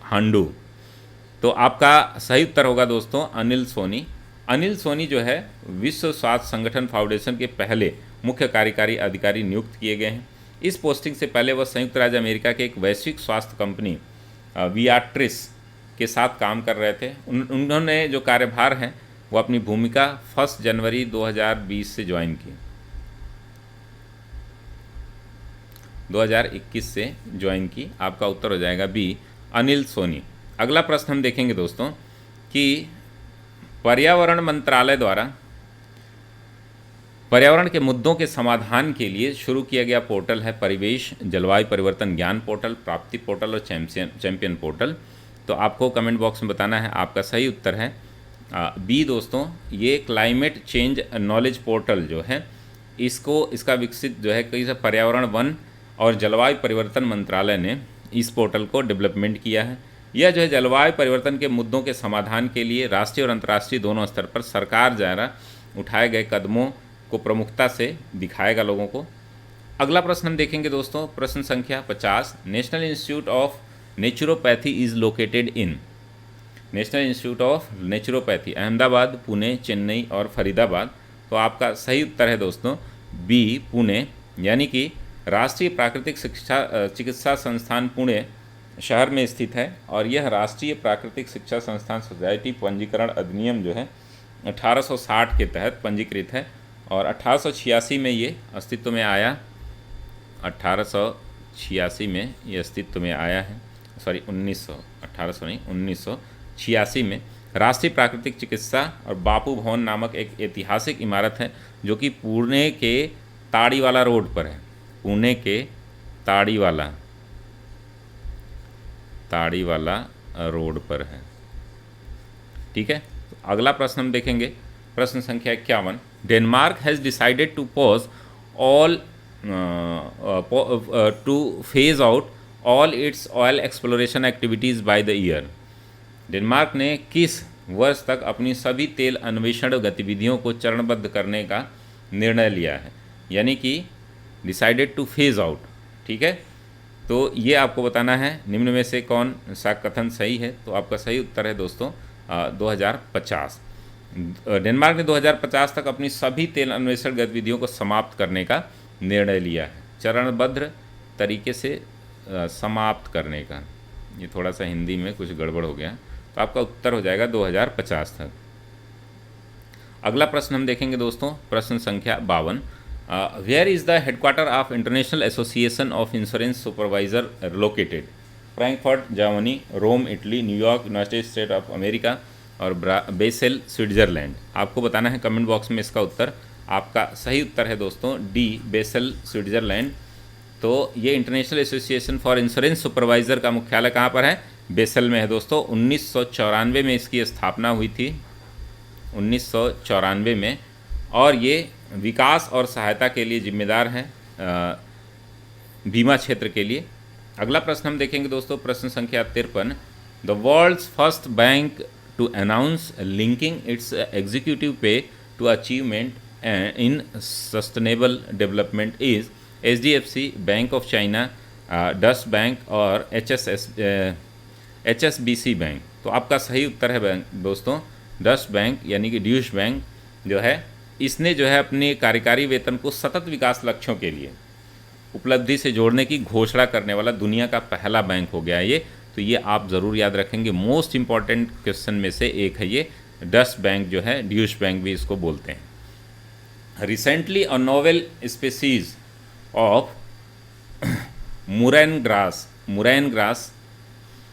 S1: हंडू। तो आपका सही उत्तर होगा दोस्तों अनिल सोनी। अनिल सोनी जो है विश्व स्वास्थ्य संगठन फाउंडेशन के पहले मुख्य कार्यकारी अधिकारी नियुक्त किए गए हैं। इस पोस्टिंग से पहले वह संयुक्त राज्य अमेरिका के एक वैश्विक स्वास्थ्य कंपनी वियाट्रिस के साथ काम कर रहे थे। उन्होंने जो कार्यभार है वो अपनी भूमिका 1 जनवरी 2020 से ज्वाइन की, 2021 से ज्वाइन की। आपका उत्तर हो जाएगा बी, अनिल सोनी। अगला प्रश्न हम देखेंगे दोस्तों कि पर्यावरण मंत्रालय द्वारा पर्यावरण के मुद्दों के समाधान के लिए शुरू किया गया पोर्टल है परिवेश जलवायु परिवर्तन ज्ञान पोर्टल, प्राप्ति पोर्टल और चैंपियन पोर्टल। तो आपको कमेंट बॉक्स में बताना है। आपका सही उत्तर है बी दोस्तों, ये क्लाइमेट चेंज नॉलेज पोर्टल जो है इसका विकसित जो है कई पर्यावरण वन और जलवायु परिवर्तन मंत्रालय ने इस पोर्टल को डेवलपमेंट किया है। यह जो है जलवायु परिवर्तन के मुद्दों के समाधान के लिए राष्ट्रीय और अंतर्राष्ट्रीय दोनों स्तर पर सरकार द्वारा उठाए गए कदमों को प्रमुखता से दिखाएगा लोगों को। अगला प्रश्न हम देखेंगे दोस्तों, प्रश्न संख्या 50, national institute of naturopathy is located in? National institute of naturopathy Ahmedabad, Pune, Chennai और फरीदाबाद। तो आपका सही उत्तर है दोस्तों बी, पुणे, यानी कि राष्ट्रीय प्राकृतिक चिकित्सा संस्थान पुणे शहर में स्थित है। और यह राष्ट्रीय प्राकृतिक शिक्षा संस्थान सोसाइटी पंजीकरण अधिनियम जो है 1860 के तहत पंजीकृत है और 1886 में ये अस्तित्व में आया। 1886 में ये अस्तित्व में आया है, सॉरी 1986 में राष्ट्रीय प्राकृतिक चिकित्सा और बापू भवन नामक एक ऐतिहासिक इमारत है जो कि पुणे के ताड़ीवाला रोड पर है। पुणे के ताड़ीवाला रोड पर है। ठीक है, तो अगला प्रश्न हम देखेंगे, प्रश्न संख्या 51, Denmark has decided to pause all to phase out all its oil exploration activities by the year. Denmark ने किस वर्ष तक अपनी सभी तेल अन्वेषण गतिविधियों को चरणबद्ध करने का निर्णय लिया है? यानी कि डिसाइडेड टू फेज आउट। ठीक है, तो ये आपको बताना है निम्न में से कौन सा कथन सही है। तो आपका सही उत्तर है दोस्तों 2050। डेनमार्क ने 2050 तक अपनी सभी तेल अन्वेषण गतिविधियों को समाप्त करने का निर्णय लिया है, चरणबद्ध तरीके से समाप्त करने का। ये थोड़ा सा हिंदी में कुछ गड़बड़ हो गया, तो आपका उत्तर हो जाएगा 2050 तक। अगला प्रश्न हम देखेंगे दोस्तों, प्रश्न संख्या 52, where is the headquarter of international association of insurance supervisor located? Frankfurt Germany, Rome Italy, New York United State of America और बेसेल स्विट्ज़रलैंड। आपको बताना है कमेंट बॉक्स में इसका उत्तर। आपका सही उत्तर है दोस्तों डी, बेसेल स्विट्ज़रलैंड। तो ये international association for insurance supervisor का मुख्यालय कहाँ पर है? बेसेल में है दोस्तों। 1994 में इसकी स्थापना हुई थी, 1994 में, और ये विकास और सहायता के लिए जिम्मेदार है बीमा क्षेत्र के लिए। अगला प्रश्न हम देखेंगे दोस्तों, प्रश्न संख्या 53, the world's first bank to announce linking its executive pay to achievement in sustainable development is HDFC, Bank of China, dust bank और HSBC बैंक। तो आपका सही उत्तर है बैंक दोस्तों डस्ट बैंक यानी कि ड्यूश बैंक जो है इसने जो है अपने कार्यकारी वेतन को सतत विकास लक्ष्यों के लिए उपलब्धि से जोड़ने की घोषणा करने वाला दुनिया का पहला बैंक हो गया है ये। तो ये आप ज़रूर याद रखेंगे, मोस्ट इम्पॉर्टेंट क्वेश्चन में से एक है ये। डस्ट बैंक जो है ड्यूश बैंक भी इसको बोलते हैं। Recently a novel species of murain grass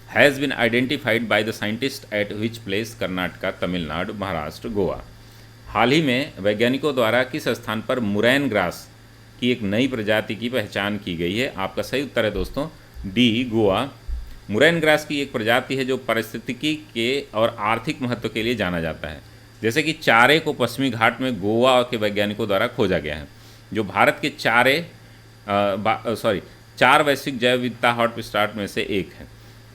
S1: has been identified by the scientist at which place Karnataka, Tamil Nadu, Maharashtra, Goa. हाल ही में वैज्ञानिकों द्वारा किस स्थान पर मुरैन ग्रास की एक नई प्रजाति की पहचान की गई है? आपका सही उत्तर है दोस्तों डी, गोवा। मुरैन ग्रास की एक प्रजाति है जो पारिस्थितिकी के और आर्थिक महत्व के लिए जाना जाता है। जैसे कि चारे को पश्चिमी घाट में गोवा के वैज्ञानिकों द्वारा खोजा गया है, जो भारत के चार वैश्विक जैव विविधता हॉटस्पॉट में से एक है।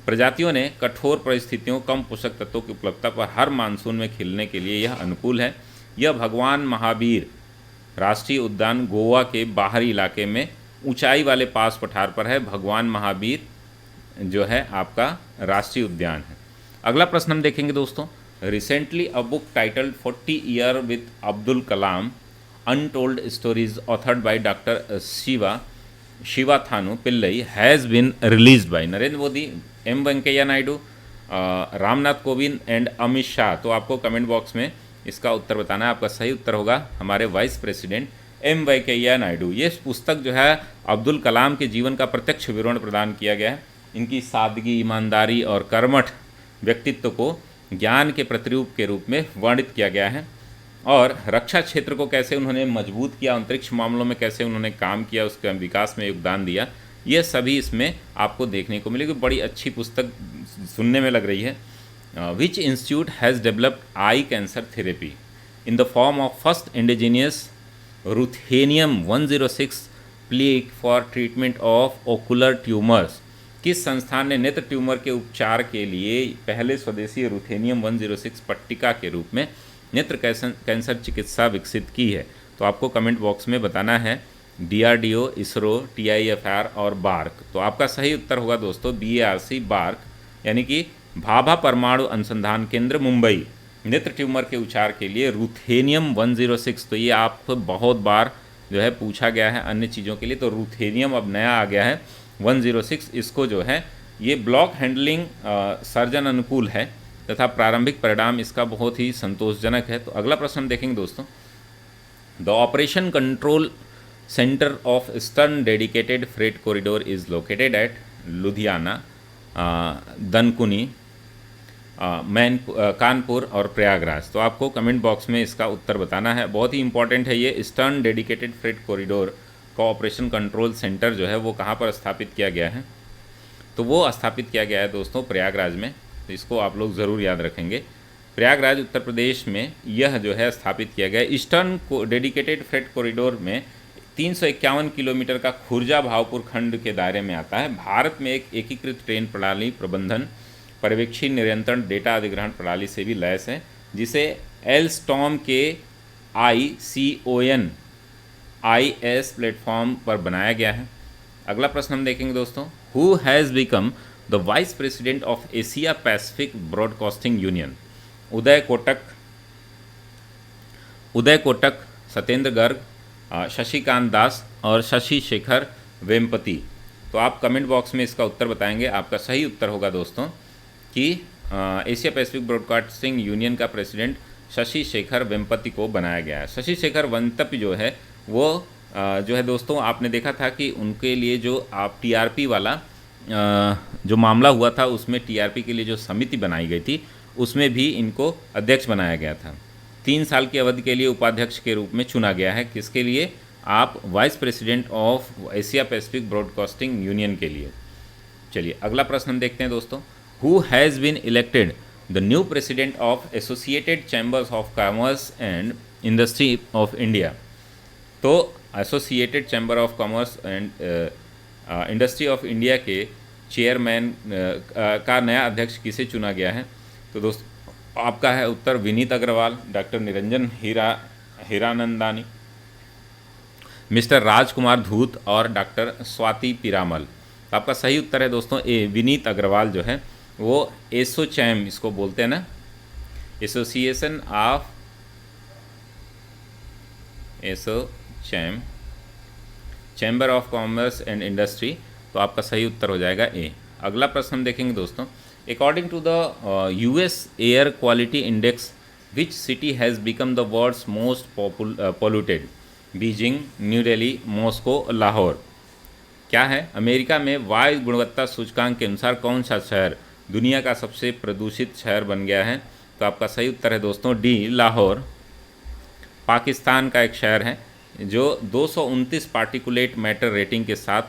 S1: प्रजातियों ने कठोर परिस्थितियों, कम पोषक तत्वों की उपलब्धता पर हर मानसून में खिलने के लिए यह अनुकूल है। यह भगवान महावीर राष्ट्रीय उद्यान गोवा के बाहरी इलाके में ऊंचाई वाले पास पठार पर है। भगवान महावीर जो है आपका राष्ट्रीय उद्यान है। अगला प्रश्न हम देखेंगे दोस्तों। Recently a book titled 40 year with Abdul Kalam untold stories authored by doctor Shiva Thanu Pillai has been released by Narendra Modi, M Venkaiah Naidu, Ramnath Kovind and Amit Shah. तो आपको कमेंट बॉक्स में इसका उत्तर बताना है। आपका सही उत्तर होगा हमारे vice president M Venkaiah Naidu. ये पुस्तक जो है अब्दुल कलाम के जीवन का प्रत्यक्ष विवरण प्रदान किया गया है। इनकी सादगी, ईमानदारी और कर्मठ व्यक्तित्व को ज्ञान के प्रतिरूप के रूप में वर्णित किया गया है। और रक्षा क्षेत्र को कैसे उन्होंने मजबूत किया, अंतरिक्ष मामलों में कैसे उन्होंने काम किया, उसके विकास में योगदान दिया, ये सभी इसमें आपको देखने को मिलेगी। बड़ी अच्छी पुस्तक सुनने में लग रही है। Which institute has developed I cancer therapy in the form of first indigenous ruthenium 106 plague for treatment of ocular tumours. किस संस्थान ने नेत्र ट्यूमर के उपचार के लिए पहले स्वदेशी रुथेनियम 106 पट्टिका के रूप में नेत्र कैंसर चिकित्सा विकसित की है? तो आपको कमेंट बॉक्स में बताना है। DRDO, इसरो, TIFR और बार्क। तो आपका सही उत्तर होगा दोस्तों BARC, बार्क यानी कि भाभा परमाणु अनुसंधान केंद्र, मुंबई। नेत्र ट्यूमर के उपचार के लिए रुथेनियम 106। तो ये आपको बहुत बार जो है पूछा गया है अन्य चीज़ों के लिए। तो रुथेनियम अब नया आ गया है 106। इसको जो है ये ब्लॉक हैंडलिंग सर्जन अनुकूल है तथा प्रारंभिक परिणाम इसका बहुत ही संतोषजनक है। तो अगला प्रश्न हम देखेंगे दोस्तों। The operation control centre of eastern dedicated freight corridor is located at Ludhiana, Dankuni, Kanpur और प्रयागराज। तो आपको कमेंट बॉक्स में इसका उत्तर बताना है। बहुत ही इंपॉर्टेंट है ये। ईस्टर्न डेडिकेटेड फ्रेट कॉरिडोर का ऑपरेशन कंट्रोल सेंटर जो है वो कहाँ पर स्थापित किया गया है? तो वो स्थापित किया गया है दोस्तों प्रयागराज में। तो इसको आप लोग ज़रूर याद रखेंगे। प्रयागराज उत्तर प्रदेश में यह जो है स्थापित किया गया। ईस्टर्न डेडिकेटेड फ्रेट कॉरिडोर में 351 किलोमीटर का खुर्जा भावपुर खंड के दायरे में आता है। भारत में एक एकीकृत ट्रेन प्रणाली प्रबंधन पर्यवेक्षी नियंत्रण डेटा अधिग्रहण प्रणाली से भी लैस है, जिसे एलस्टॉम के ICON IS प्लेटफॉर्म पर बनाया गया है। अगला प्रश्न हम देखेंगे दोस्तों। Who has become the vice president of Asia Pacific broadcasting union? Uday Kotak, Satyendra Garg, Shashikant Das और शशि शेखर वेम्पति। तो आप कमेंट बॉक्स में इसका उत्तर बताएंगे। आपका सही उत्तर होगा दोस्तों कि एशिया पैसिफिक ब्रॉडकास्टिंग यूनियन का प्रेसिडेंट शशि शेखर वेम्पति को बनाया गया है। शशि शेखर वेम्पति जो है वो जो है दोस्तों आपने देखा था कि उनके लिए जो आप TRP वाला जो मामला हुआ था उसमें TRP के लिए जो समिति बनाई गई थी उसमें भी इनको अध्यक्ष बनाया गया था। 3 साल की अवधि के लिए उपाध्यक्ष के रूप में चुना गया है। किसके लिए? आप vice president of Asia Pacific broadcasting union के लिए। चलिए अगला प्रश्न हम देखते हैं दोस्तों। Who has been elected the new president of associated chambers of commerce and industry of India? तो associated chamber of commerce and industry of India के चेयरमैन का नया अध्यक्ष किसे चुना गया है? तो दोस्तों आपका है उत्तर विनीत अग्रवाल, डॉक्टर निरंजन हीरा हीरानंदानी, मिस्टर राजकुमार धूत और डॉक्टर स्वाति पीरामल। तो आपका सही उत्तर है दोस्तों ए, विनीत अग्रवाल जो है वो एसोचैम इसको बोलते हैं ना, association of ASSOCHAM, chamber of commerce and industry. तो आपका सही उत्तर हो जाएगा ए। अगला प्रश्न हम देखेंगे दोस्तों, according to the US air quality index which city has become the world's most polluted, Beijing, New Delhi, Moscow, Lahore. क्या है? अमेरिका में वायु गुणवत्ता सूचकांक के अनुसार कौन सा शहर दुनिया का सबसे प्रदूषित शहर बन गया है? तो आपका सही उत्तर है दोस्तों डी, लाहौर। पाकिस्तान का एक शहर है जो 229 पार्टिकुलेट मैटर रेटिंग के साथ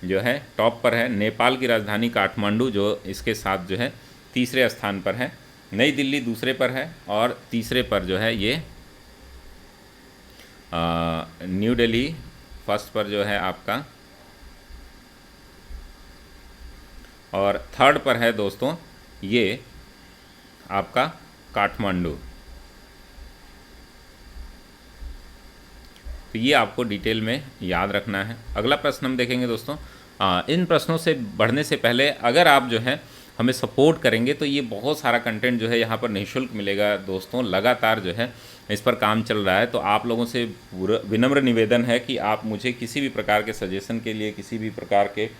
S1: जो है टॉप पर है। नेपाल की राजधानी काठमांडू जो इसके साथ जो है तीसरे स्थान पर है। नई दिल्ली दूसरे पर है और तीसरे पर जो है ये न्यू दिल्ली फर्स्ट पर जो है आपका, और थर्ड पर है दोस्तों ये आपका काठमांडू। तो ये आपको डिटेल में याद रखना है। अगला प्रश्न हम देखेंगे दोस्तों। इन प्रश्नों से बढ़ने से पहले अगर आप जो है हमें सपोर्ट करेंगे तो ये बहुत सारा कंटेंट जो है यहाँ पर निःशुल्क मिलेगा दोस्तों। लगातार जो है इस पर काम चल रहा है। तो आप लोगों से विनम्र निवेदन है कि आप मुझे किसी भी प्रकार के सजेशन के लिए, किसी भी प्रकार के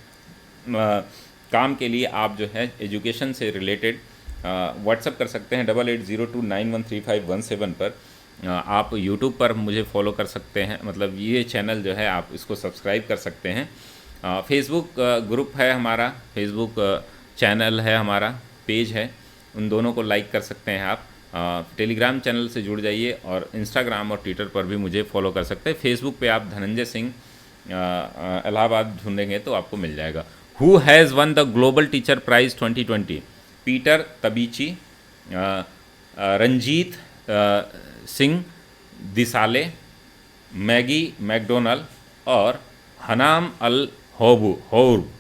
S1: काम के लिए आप जो है एजुकेशन से रिलेटेड व्हाट्सअप कर सकते हैं 8802913517 पर। आप यूट्यूब पर मुझे फॉलो कर सकते हैं, मतलब ये चैनल जो है आप इसको सब्सक्राइब कर सकते हैं। फेसबुक ग्रुप है हमारा, फेसबुक चैनल है हमारा, पेज है, उन दोनों को लाइक कर सकते हैं आप। टेलीग्राम चैनल से जुड़ जाइए और इंस्टाग्राम और ट्विटर पर भी मुझे फॉलो कर सकते हैं। फेसबुक पे आप धनंजय सिंह इलाहाबाद ढूंढेंगे तो आपको मिल जाएगा। Who has won the global teacher prize 2020? Peter Tabichi, Ranjit Singh Disale, Maggie MacDonald और हनाम अल होब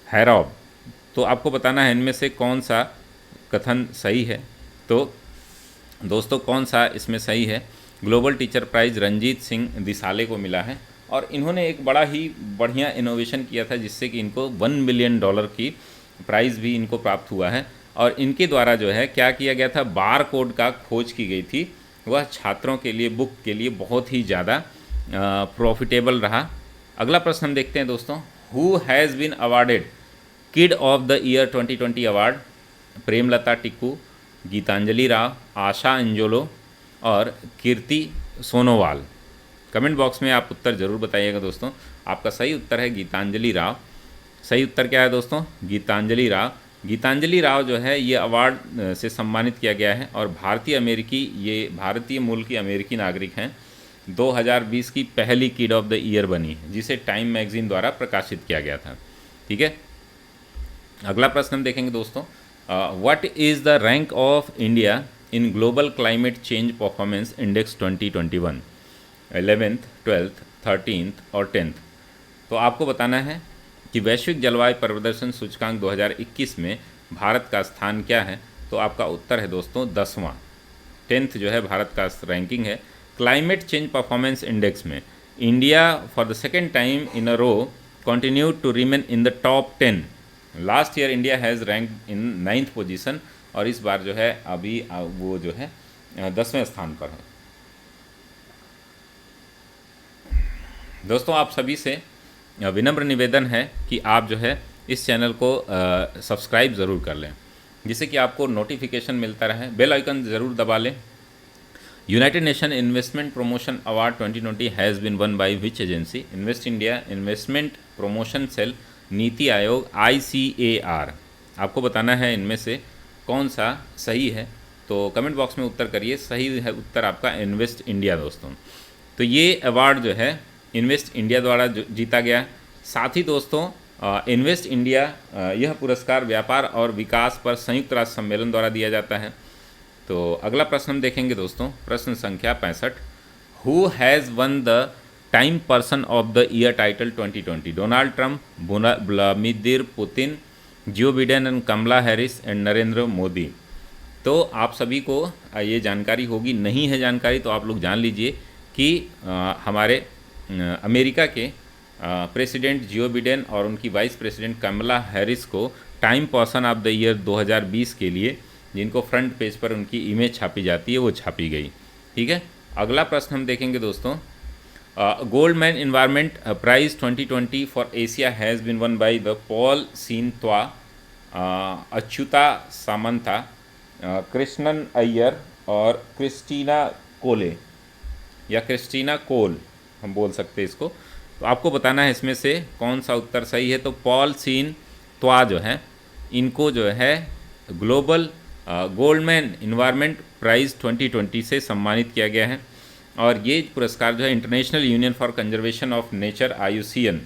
S1: हैरॉब। तो आपको बताना है इनमें से कौन सा कथन सही है। तो दोस्तों कौन सा इसमें सही है? Global teacher prize Ranjit Singh Disale को मिला है और इन्होंने एक बड़ा ही बढ़िया इनोवेशन किया था जिससे कि इनको $1 मिलियन की प्राइज़ भी इनको प्राप्त हुआ है। और इनके द्वारा जो है क्या किया गया था, बार कोड का खोज की गई थी। वह छात्रों के लिए, बुक के लिए बहुत ही ज़्यादा प्रॉफिटेबल रहा। अगला प्रश्न हम देखते हैं दोस्तों। Who has been awarded kid of the year 2020 award? Premlata Tikku, Gitanjali Rao, Asha अंजोलो और कीर्ति सोनोवाल। कमेंट बॉक्स में आप उत्तर ज़रूर बताइएगा दोस्तों। आपका सही उत्तर है गीतांजलि राव। सही उत्तर क्या है दोस्तों? गीतांजलि राव। गीतांजलि राव जो है ये अवार्ड से सम्मानित किया गया है और ये भारतीय मूल की अमेरिकी नागरिक हैं। 2020 की पहली किड ऑफ द ईयर बनी है जिसे टाइम मैगजीन द्वारा प्रकाशित किया गया था। ठीक है, अगला प्रश्न हम देखेंगे दोस्तों। What is the rank of India in global climate change performance index 2021? 11th, 12th, 13th और 10th। तो आपको बताना है कि वैश्विक जलवायु प्रदर्शन सूचकांक 2021 में भारत का स्थान क्या है। तो आपका उत्तर है दोस्तों 10वां। 10th जो है भारत का रैंकिंग है। क्लाइमेट चेंज परफॉर्मेंस इंडेक्स में India for the second time in a row continued to remain in the top 10। Last year India has rank in 9th position और इस बार जो है अभी वो जो है 10वें स्थान पर है। दोस्तों आप सभी से विनम्र निवेदन है कि आप जो है इस चैनल को सब्सक्राइब ज़रूर कर लें जिससे कि आपको नोटिफिकेशन मिलता रहे। बेल आइकन ज़रूर दबा लें। United Nation investment promotion award 2020 has been won by which agency? Invest India, investment promotion cell, NITI Aayog, ICAR। आपको बताना है इनमें से कौन सा सही है। तो कमेंट बॉक्स में उत्तर करिए। सही है उत्तर आपका इन्वेस्ट इंडिया दोस्तों। तो ये अवार्ड जो है इन्वेस्ट इंडिया द्वारा जीता गया। साथ ही दोस्तों इन्वेस्ट इंडिया यह पुरस्कार व्यापार और विकास पर संयुक्त राष्ट्र सम्मेलन द्वारा दिया जाता है। तो अगला प्रश्न हम देखेंगे दोस्तों, प्रश्न संख्या 65। Who has won the time person of the year title 2020? Donald Trump, Vladimir Putin, Joe Biden and Kamala Harris and Narendra Modi. तो आप सभी को ये जानकारी होगी, नहीं है जानकारी तो आप लोग जान लीजिए कि हमारे अमेरिका के प्रेसिडेंट जियो बिडेन और उनकी वाइस प्रेसिडेंट कमला हैरिस को time person of the year 2020 के लिए, जिनको फ्रंट पेज पर उनकी इमेज छापी जाती है, वो छापी गई। ठीक है, अगला प्रश्न हम देखेंगे दोस्तों। Goldman environment prize 2020 for Asia has been won by the Paul Sein Twa, Achyuta Samantha, Krishnan Iyer और क्रिस्टीना कोले, या क्रिस्टीना कोल हम बोल सकते हैं इसको। तो आपको बताना है इसमें से कौन सा उत्तर सही है। तो पॉल सीन त्वा जो है, इनको जो है ग्लोबल गोल्डमैन इन्वायरमेंट प्राइज़ 2020 से सम्मानित किया गया है। और ये पुरस्कार जो है international union for conservation of nature IUCN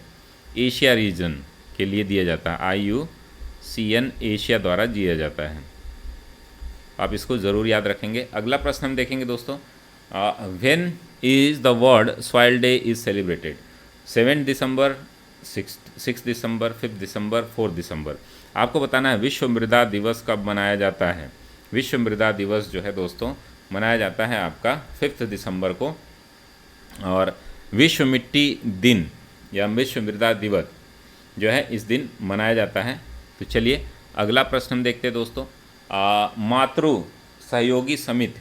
S1: Asia region के लिए दिया जाता है। IUCN एशिया द्वारा दिया जाता है। आप इसको ज़रूर याद रखेंगे। अगला प्रश्न हम देखेंगे दोस्तों। When is the world soil day is celebrated? 7 दिसंबर, 6 दिसंबर, 5 दिसंबर, 4 दिसंबर। आपको बताना है विश्व मृदा दिवस कब मनाया जाता है। विश्व मृदा दिवस जो है दोस्तों मनाया जाता है आपका 5 दिसंबर को। और विश्व मिट्टी दिन या विश्व मृदा दिवस जो है इस दिन मनाया जाता है। तो चलिए अगला प्रश्न हम देखते हैं दोस्तों। Matri Sahyogi Samiti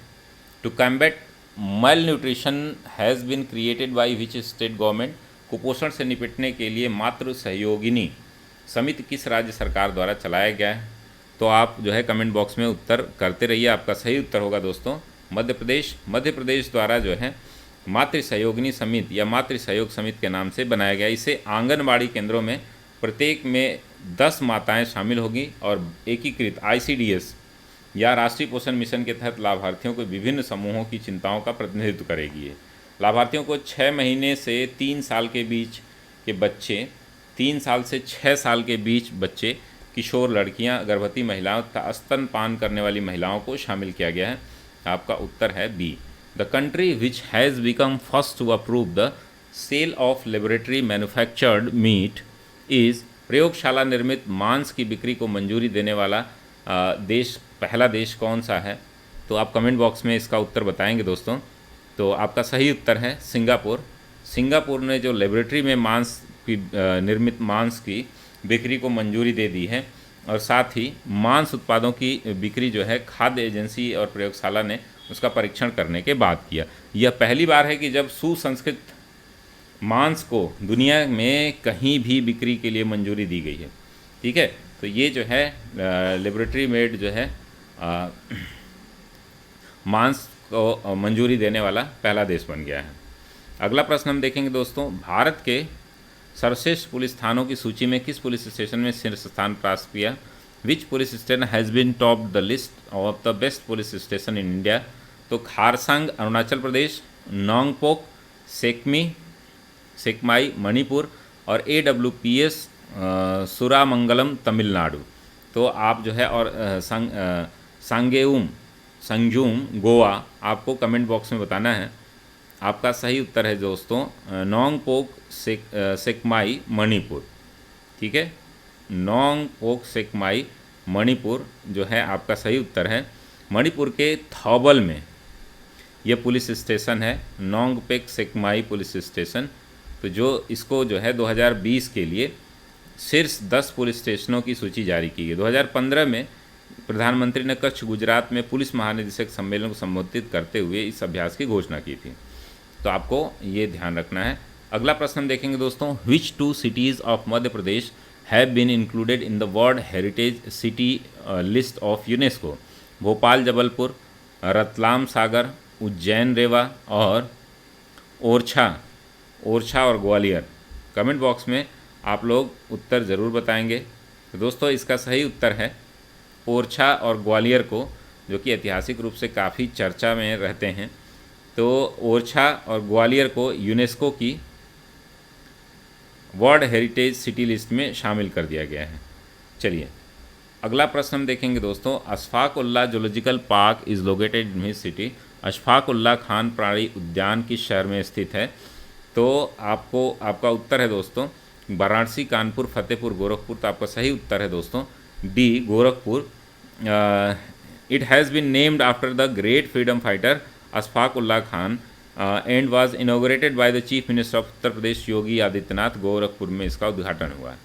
S1: to combat malnutrition has been created by which state government? कुपोषण से निपटने के लिए मातृ सहयोगिनी समिति किस राज्य सरकार द्वारा चलाया गया है? तो आप जो है कमेंट बॉक्स में उत्तर करते रहिए। आपका सही उत्तर होगा दोस्तों मध्य प्रदेश। मध्य प्रदेश द्वारा जो है मातृ सहयोगिनी समिति या मातृ सहयोग समिति के नाम से बनाया गया। इसे आंगनबाड़ी केंद्रों में प्रत्येक में 10 माताएं शामिल होगी और एकीकृत ICDS या राष्ट्रीय पोषण मिशन के तहत लाभार्थियों को विभिन्न समूहों की चिंताओं का प्रतिनिधित्व करेगी। ये लाभार्थियों को 6 महीने से 3 साल के बीच के बच्चे, 3 साल से 6 साल के बीच बच्चे, किशोर लड़कियां, गर्भवती महिलाओं तथा स्तनपान करने वाली महिलाओं को शामिल किया गया है। आपका उत्तर है B। The country which has become first to approve the sale of laboratory manufactured meat is? प्रयोगशाला निर्मित मांस की बिक्री को मंजूरी देने वाला देश, पहला देश कौन सा है? तो आप कमेंट बॉक्स में इसका उत्तर बताएंगे दोस्तों। तो आपका सही उत्तर है सिंगापुर। सिंगापुर ने जो लेबोरेटरी में मांस की निर्मित मांस की बिक्री को मंजूरी दे दी है और साथ ही मांस उत्पादों की बिक्री जो है खाद्य एजेंसी और प्रयोगशाला ने उसका परीक्षण करने के बाद किया। यह पहली बार है कि जब सुसंस्कृत मांस को दुनिया में कहीं भी बिक्री के लिए मंजूरी दी गई है। ठीक है, तो ये जो है लेबोरेटरी मेड जो है मांस को मंजूरी देने वाला पहला देश बन गया है। अगला प्रश्न हम देखेंगे दोस्तों। भारत के सर्वश्रेष्ठ पुलिस थानों की सूची में किस पुलिस स्टेशन में शीर्ष स्थान प्राप्त किया? Which police station has been top the list of the best police station in India? तो खारसंग अरुणाचल प्रदेश, नोंगपोक सेकमाई मणिपुर और AWPS सुरामंगलम तमिलनाडु। तो आप जो है और संगजूम गोवा आपको कमेंट बॉक्स में बताना है। आपका सही उत्तर है दोस्तों नोंगपोक सेकमाई मणिपुर। ठीक है, नोंगपोक सेकमाई मणिपुर जो है आपका सही उत्तर है। मणिपुर के थौबल में यह पुलिस स्टेशन है, नोंगपेक सेकमाई पुलिस स्टेशन। तो जो इसको जो है 2020 के लिए शीर्ष 10 पुलिस स्टेशनों की सूची जारी की गई। 2015 में प्रधानमंत्री ने कच्छ गुजरात में पुलिस महानिदेशक सम्मेलन को संबोधित करते हुए इस अभ्यास की घोषणा की थी। तो आपको ये ध्यान रखना है। अगला प्रश्न हम देखेंगे दोस्तों। Which 2 cities of Madhya Pradesh have been included in the world heritage city list of UNESCO? Bhopal Jabalpur, Ratlam Sagar, Ujjain Rewa और ओरछा और ग्वालियर। कमेंट बॉक्स में आप लोग उत्तर ज़रूर बताएंगे। तो दोस्तों इसका सही उत्तर है ओरछा और ग्वालियर को, जो कि ऐतिहासिक रूप से काफ़ी चर्चा में रहते हैं। तो ओरछा और ग्वालियर को यूनेस्को की वर्ल्ड हेरिटेज सिटी लिस्ट में शामिल कर दिया गया है। चलिए अगला प्रश्न हम देखेंगे दोस्तों। Ashfaq Ullah zoological park is located in which city? Ashfaq Ullah Khan प्राणी उद्यान किस शहर में स्थित है? तो आपका उत्तर है दोस्तों वाराणसी, कानपुर, फतेहपुर, गोरखपुर। तो आपका सही उत्तर है दोस्तों D Gorakhpur. It has been named after the great freedom fighter Ashfaq Ullah Khan and was inaugurated by the Chief Minister of Uttar Pradesh Yogi Adityanath. Gorakhpur में इसका उद्घाटन हुआ है.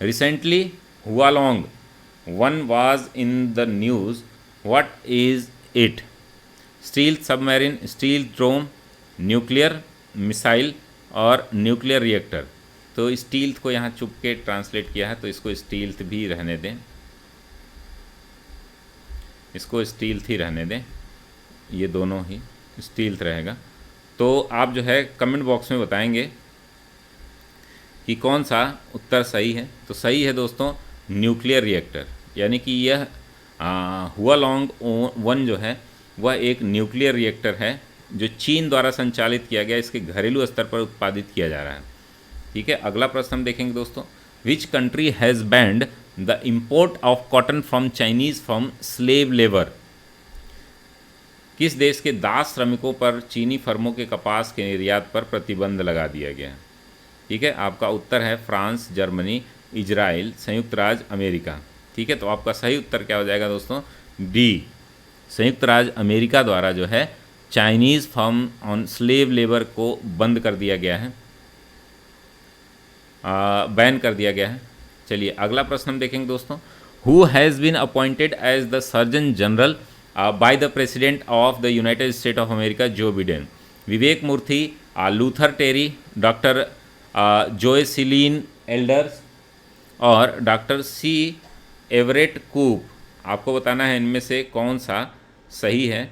S1: Recently, Hualong one was in the news. What is it? Stealth submarine, stealth drone, nuclear missile और nuclear reactor. तो stealth को यहाँ चुप के ट्रांसलेट किया है, तो इसको स्टील्थ भी रहने दें, इसको स्टील्थ ही रहने दें, ये दोनों ही स्टील्थ रहेगा. तो आप जो है कमेंट बॉक्स में बताएंगे कि कौन सा उत्तर सही है. तो सही है दोस्तों न्यूक्लियर रिएक्टर, यानी कि यह हुआलोंग 1 जो है वह एक न्यूक्लियर रिएक्टर है जो चीन द्वारा संचालित किया गया, इसके घरेलू स्तर पर उत्पादित किया जा रहा है. ठीक है, अगला प्रश्न हम देखेंगे दोस्तों. Which country has band the import of cotton from Chinese from slave labour. किस देश के दास श्रमिकों पर चीनी फर्मों के कपास के निर्यात पर प्रतिबंध लगा दिया गया है. ठीक है, आपका उत्तर है फ्रांस, जर्मनी, इजराइल, संयुक्त राज्य अमेरिका. ठीक है, तो आपका सही उत्तर क्या हो जाएगा दोस्तों, डी, संयुक्त राज्य अमेरिका द्वारा जो है Chinese firm on slave labour को बंद कर दिया गया है, बैन कर दिया गया है. चलिए अगला प्रश्न हम देखेंगे दोस्तों. Who has been appointed as the surgeon general by the president of the United State of America Joe Biden. Vivek Murthy, Luther Terry, doctor Joycelyn Elders और डॉक्टर सी एवरेट कूप. आपको बताना है इनमें से कौन सा सही है.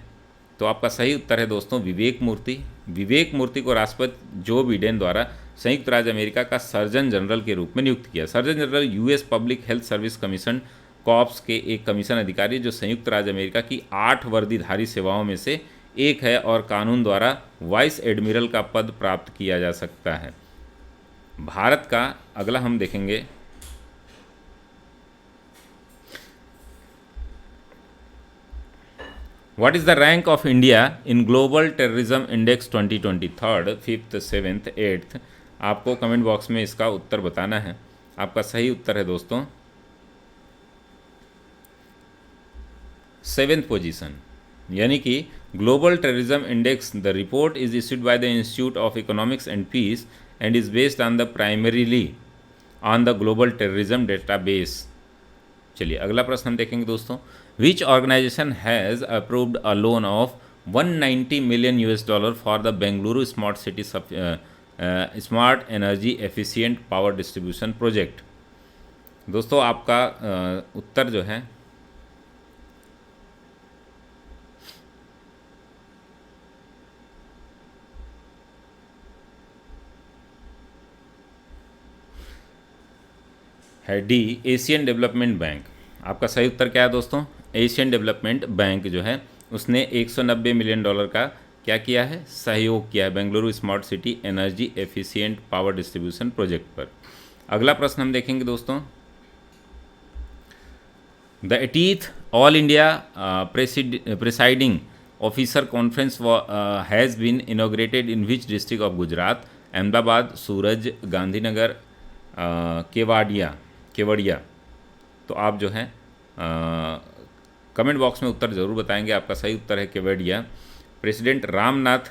S1: तो आपका सही उत्तर है दोस्तों विवेक मूर्ति. विवेक मूर्ति को राष्ट्रपति जो बिडेन द्वारा संयुक्त राज्य अमेरिका का सर्जन जनरल के रूप में नियुक्त किया. Surgeon general US public health service commission corps के एक कमीशन अधिकारी जो संयुक्त राज्य अमेरिका की 8 वर्दीधारी सेवाओं में से एक है और कानून द्वारा वाइस एडमिरल का पद प्राप्त किया जा सकता है. भारत का अगला हम देखेंगे. What is the rank of India in Global Terrorism Index 2020? 3rd, 5th, 7th, 8th. आपको कमेंट बॉक्स में इसका उत्तर बताना है. आपका सही उत्तर है दोस्तों 7th पोजीशन, यानी कि global terrorism index. The report is issued by the institute of economics and peace and is based on the primarily on the global terrorism database. चलिए अगला प्रश्न हम देखेंगे दोस्तों. Which organization has approved a loan of $190 million for the Bengaluru smart city smart energy efficient power distribution project. दोस्तों आपका उत्तर जो है डी, एशियन डेवलपमेंट बैंक. आपका सही उत्तर क्या है दोस्तों, एशियन डेवलपमेंट बैंक जो है उसने $190 मिलियन का क्या किया है, सहयोग किया है Bengaluru smart city energy efficient power distribution project पर. अगला प्रश्न हम देखेंगे दोस्तों. The 80th all India presiding officer conference has been inaugurated in which district of Gujarat. Ahmedabad, Surat, Gandhinagar, Kevadia. तो आप जो है कमेंट बॉक्स में उत्तर ज़रूर बताएंगे. आपका सही उत्तर है केवड़िया. प्रेसिडेंट रामनाथ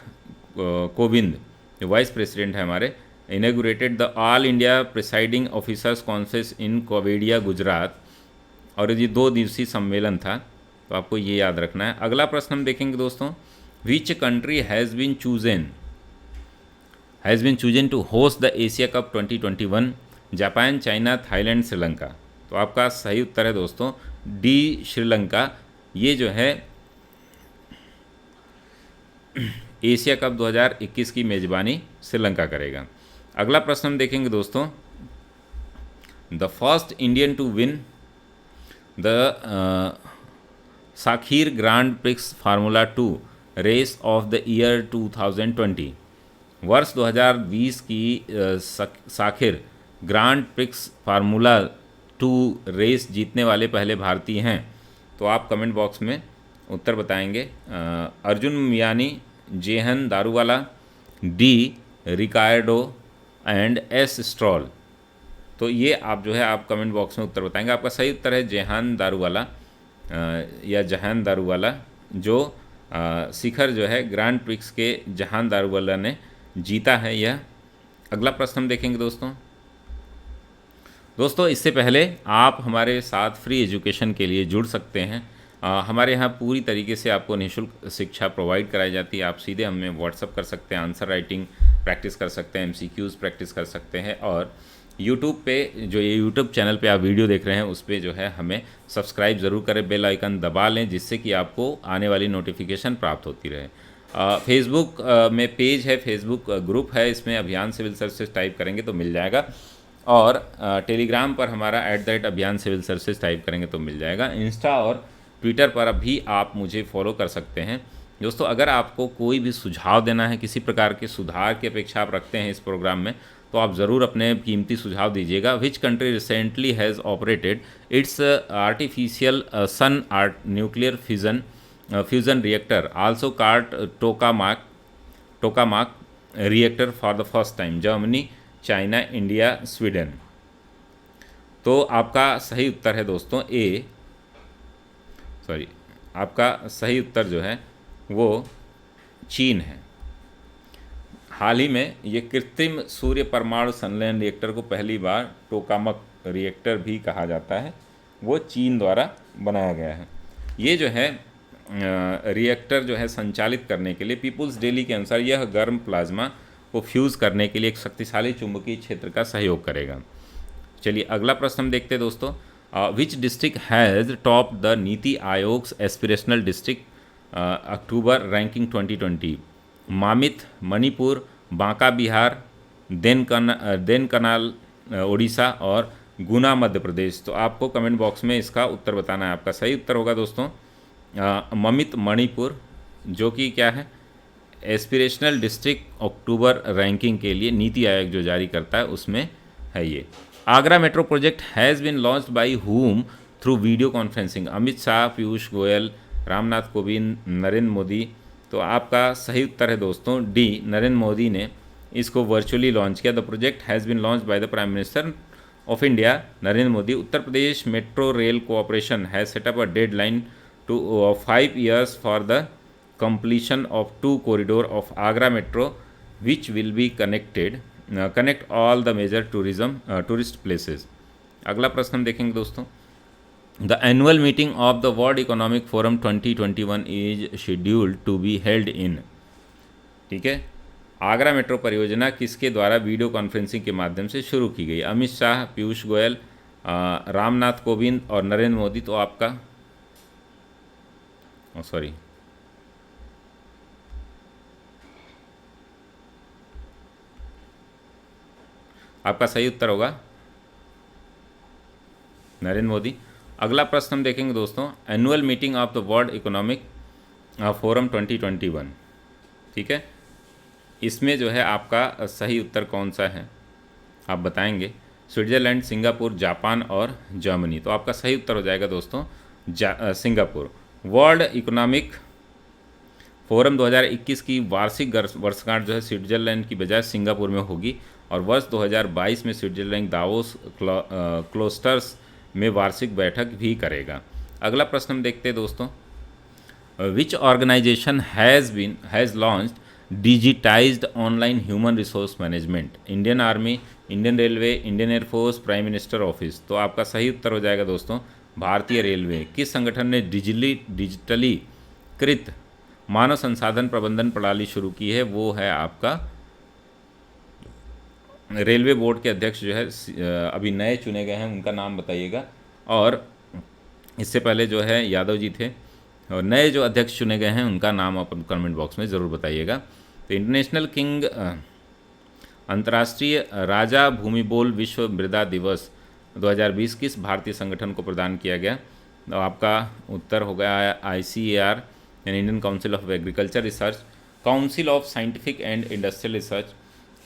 S1: कोविंद जो वाइस प्रेसिडेंट है हमारे, inaugurated the all India presiding officers conference in Kevadia Gujarat. और ये 2 दिवसीय सम्मेलन था, तो आपको ये याद रखना है. अगला प्रश्न हम देखेंगे दोस्तों. Which country has been chosen to host the Asia cup 2021. Japan, China, Thailand, Sri. तो आपका सही उत्तर है दोस्तों डी, श्रीलंका. ये जो है एशिया कप 2021 की मेज़बानी श्रीलंका करेगा. अगला प्रश्न हम देखेंगे दोस्तों. The first Indian to win the Sakhir Grand Prix Formula 2 race of the year 2020. वर्ष 2020 की Sakhir Grand Prix Formula 2 race जीतने वाले पहले भारतीय हैं. तो आप कमेंट बॉक्स में उत्तर बताएंगे. अर्जुन मियानी, जेहन Daruwalla, D, Ricardo and S stroll. तो ये आप जो है आप कमेंट बॉक्स में उत्तर बताएंगे. आपका सही उत्तर है जेहान दारूवाला. या जहान दारूवाला, जो शिखर जो है ग्रैंड प्रिक्स के जहान दारूवाला ने जीता है यह। अगला प्रश्न हम देखेंगे दोस्तों इससे पहले आप हमारे साथ फ्री एजुकेशन के लिए जुड़ सकते हैं। हमारे यहाँ पूरी तरीके से आपको निःशुल्क शिक्षा प्रोवाइड कराई जाती है। आप सीधे हमें व्हाट्सअप कर सकते हैं, आंसर राइटिंग प्रैक्टिस कर सकते हैं, एमसीक्यूज़ प्रैक्टिस कर सकते हैं, और यूट्यूब पे जो ये यूट्यूब चैनल पे आप वीडियो देख रहे हैं उस पर जो है हमें सब्सक्राइब ज़रूर करें, बेल आइकन दबा लें, जिससे कि आपको आने वाली नोटिफिकेशन प्राप्त होती रहे। फेसबुक में पेज है, फेसबुक ग्रुप है, इसमें अभियान सिविल सर्विसेज टाइप करेंगे तो मिल जाएगा, और टेलीग्राम पर हमारा @अभियान सिविल सर्विसेज टाइप करेंगे तो मिल जाएगा। इंस्टा और ट्विटर पर भी आप मुझे फॉलो कर सकते हैं। दोस्तों अगर आपको कोई भी सुझाव देना है, किसी प्रकार के सुधार की अपेक्षा आप रखते हैं इस प्रोग्राम में, तो आप ज़रूर अपने कीमती सुझाव दीजिएगा। Which country recently has operated its artificial sun art nuclear fusion reactor also called tokamak reactor for the first time? Germany, China, India, Sweden. तो आपका सही उत्तर है दोस्तों आपका सही उत्तर जो है वो चीन है। हाल ही में ये कृत्रिम सूर्य परमाणु संलयन रिएक्टर को पहली बार टोकामक रिएक्टर भी कहा जाता है, वो चीन द्वारा बनाया गया है। ये जो है रिएक्टर जो है संचालित करने के लिए पीपुल्स डेली के अनुसार यह गर्म प्लाज्मा को फ्यूज़ करने के लिए एक शक्तिशाली चुंबकीय क्षेत्र का सहयोग करेगा। चलिए अगला प्रश्न हम देखते हैं दोस्तों। Which district has top the नीति आयोग्स एस्पिरेशनल डिस्ट्रिक्ट अक्टूबर रैंकिंग 2020? मामित मणिपुर, बांका बिहार, देनकनाल उड़ीसा और गुना मध्य प्रदेश। तो आपको कमेंट बॉक्स में इसका उत्तर बताना है। आपका सही उत्तर होगा दोस्तों ममित मणिपुर, जो कि क्या है एस्पिरेशनल डिस्ट्रिक्ट अक्टूबर रैंकिंग के लिए नीति आयोग जो जारी करता है उसमें है ये। Agra metro project has been launched by whom through video conferencing? Amit Shah, Piyush Goyal, Ramnath Kovind, Narendra Modi. तो आपका सही उत्तर है दोस्तों डी, नरेंद्र मोदी ने इसको वर्चुअली लॉन्च किया। The project has been launch by the prime minister of India Narendra Modi. Uttar Pradesh metro rail cooperation has set up a deadline to 5 years for the completion of 2 corridor of Agra Metro, which will be connect all the major tourist places. अगला प्रश्न हम देखेंगे दोस्तों। The annual meeting of the World Economic Forum 2021 is scheduled to be held in, ठीक है, Agra metro परियोजना किसके द्वारा वीडियो कॉन्फ्रेंसिंग के माध्यम से शुरू की गई? अमित शाह, पीयूष गोयल, रामनाथ कोविंद और नरेंद्र मोदी। तो आपका आपका सही उत्तर होगा नरेंद्र मोदी। अगला प्रश्न हम देखेंगे दोस्तों। Annual meeting of the world economic forum 2021, ठीक है, इसमें जो है आपका सही उत्तर कौन सा है आप बताएंगे? स्विट्ज़रलैंड, सिंगापुर, जापान और जर्मनी। तो आपका सही उत्तर हो जाएगा दोस्तों सिंगापुर। वर्ल्ड इकोनॉमिक फोरम 2021 की वार्षिक वर्षगांठ जो है स्विट्ज़रलैंड की बजाय सिंगापुर में होगी, और वर्ष 2022 में स्विट्ज़रलैंड दावोस क्लोस्टर्स में वार्षिक बैठक भी करेगा। अगला प्रश्न हम देखते हैं दोस्तों। Which organization has launched digitized online human resource management? Indian army, Indian railway, Indian air force, prime minister office. तो आपका सही उत्तर हो जाएगा दोस्तों भारतीय रेलवे। किस संगठन ने डिजिटली कृत मानव संसाधन प्रबंधन प्रणाली शुरू की है? वो है आपका रेलवे बोर्ड के अध्यक्ष जो है अभी नए चुने गए हैं, उनका नाम बताइएगा। और इससे पहले जो है यादव जी थे, और नए जो अध्यक्ष चुने गए हैं उनका नाम आप कमेंट बॉक्स में ज़रूर बताइएगा। तो इंटरनेशनल किंग अंतर्राष्ट्रीय राजा भूमिबोल विश्व मृदा दिवस 2020 किस भारतीय संगठन को प्रदान किया गया? तो आपका उत्तर हो गया ICAR यानी Indian council of agriculture research, council of scientific and industrial research,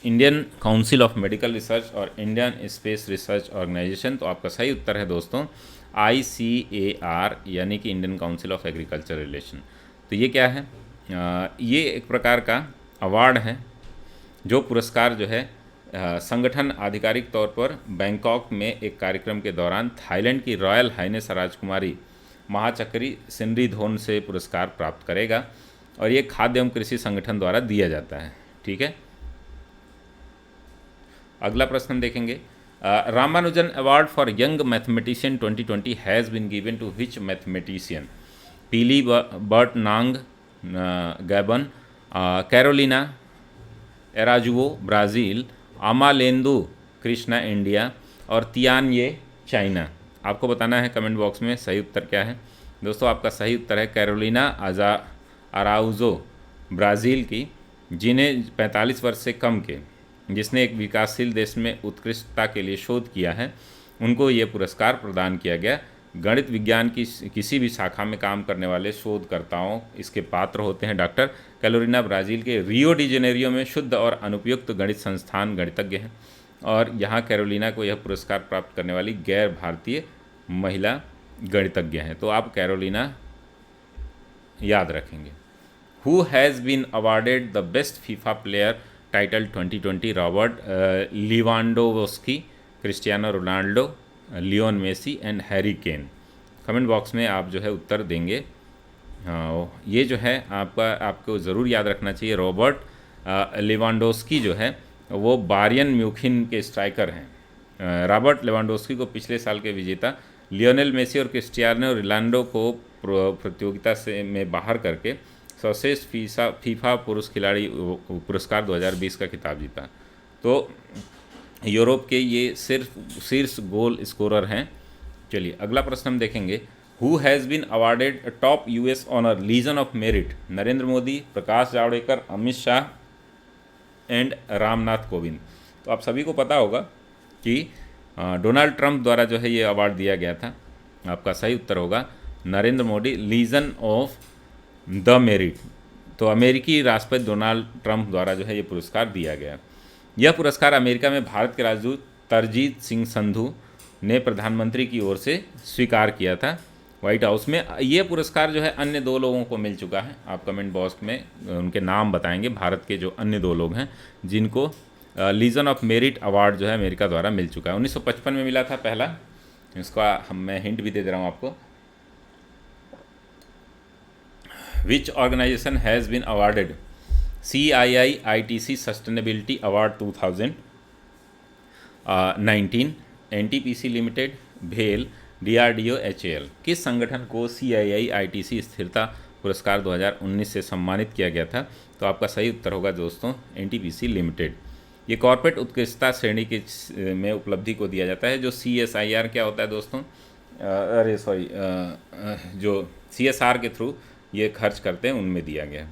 S1: Indian council of medical research और इंडियन स्पेस रिसर्च ऑर्गेनाइजेशन। तो आपका सही उत्तर है दोस्तों ICAR यानी कि Indian council of agriculture relation. तो ये क्या है? ये एक प्रकार का अवार्ड है, जो पुरस्कार जो है संगठन आधिकारिक तौर पर बैंकॉक में एक कार्यक्रम के दौरान थाईलैंड की रॉयल हाइनेस राजकुमारी महाचक्री सिनरी-धोन से पुरस्कार प्राप्त करेगा और ये खाद्य एवं कृषि संगठन द्वारा दिया जाता है। ठीक है, अगला प्रश्न हम देखेंगे। Ramanujan award for young mathematician 2020 has been given to which mathematician? Pili Bertnang Gabon, Carolina Araujo Brazil, Amalendu Krishna India और तियानये चाइना। आपको बताना है कमेंट बॉक्स में सही उत्तर क्या है। दोस्तों आपका सही उत्तर है कैरोलिना अराउजो ब्राज़ील की, जिन्हें 45 वर्ष से कम के, जिसने एक विकासशील देश में उत्कृष्टता के लिए शोध किया है, उनको ये पुरस्कार प्रदान किया गया। गणित विज्ञान की किसी भी शाखा में काम करने वाले शोधकर्ताओं इसके पात्र होते हैं। डॉक्टर कैलोरिना ब्राज़ील के रियो डी जेनेरियो में शुद्ध और अनुपयुक्त गणित संस्थान गणितज्ञ हैं और यहाँ कैरोलिना को यह पुरस्कार प्राप्त करने वाली गैर भारतीय महिला गणितज्ञ हैं। तो आप कैरोलिना याद रखेंगे। Who has been awarded the best FIFA player title 2020? Robert Lewandowski, Cristiano Ronaldo, Lionel Messi and Harry Kane. Comment box में आप जो है उत्तर देंगे। हाँ, ये जो है आपको ज़रूर याद रखना चाहिए। रॉबर्ट लेवांडोव्स्की जो है वो बायर्न म्यूनिख के स्ट्राइकर हैं। रॉबर्ट लेवांडोव्स्की को पिछले साल के विजेता लियोनेल मेसी और क्रिस्टियानो रोनाल्डो को प्रतियोगिता से में बाहर करके सर्वश्रेष्ठ फीफा पुरुष खिलाड़ी पुरस्कार 2020 का खिताब जीता। तो यूरोप के ये सिर्फ शीर्ष गोल स्कोरर हैं। चलिए अगला प्रश्न हम देखेंगे। Who has been awarded top US honour legion of merit? Narendra Modi, Prakash Javadekar, Amit Shah and Ramnath Kovind. तो आप सभी को पता होगा कि डोनाल्ड ट्रंप द्वारा जो है ये अवार्ड दिया गया था। आपका सही उत्तर होगा Narendra Modi legion of the merit. तो अमेरिकी राष्ट्रपति डोनाल्ड ट्रंप द्वारा जो है ये पुरस्कार दिया गया। यह पुरस्कार अमेरिका में भारत के राजदूत तरजीत सिंह संधू ने प्रधानमंत्री की ओर से स्वीकार किया था व्हाइट हाउस में। ये पुरस्कार जो है अन्य 2 लोगों को मिल चुका है। आप कमेंट बॉक्स में उनके नाम बताएंगे, भारत के जो अन्य 2 लोग हैं जिनको लीजन ऑफ मेरिट अवार्ड जो है अमेरिका द्वारा मिल चुका है। 1955 में मिला था पहला। इसका मैं हिंट भी दे रहा हूँ आपको। Which organization has been awarded CII-ITC sustainability award 2019? NTPC limited, भेल, DRDO, HAL। किस संगठन को CII-ITC स्थिरता पुरस्कार 2019 से सम्मानित किया गया था? तो आपका सही उत्तर होगा दोस्तों NTPC लिमिटेड। ये कॉर्पोरेट उत्कृष्टता श्रेणी के में उपलब्धि को दिया जाता है। जो CSIR क्या होता है दोस्तों, जो CSR के थ्रू ये खर्च करते हैं उनमें दिया गया।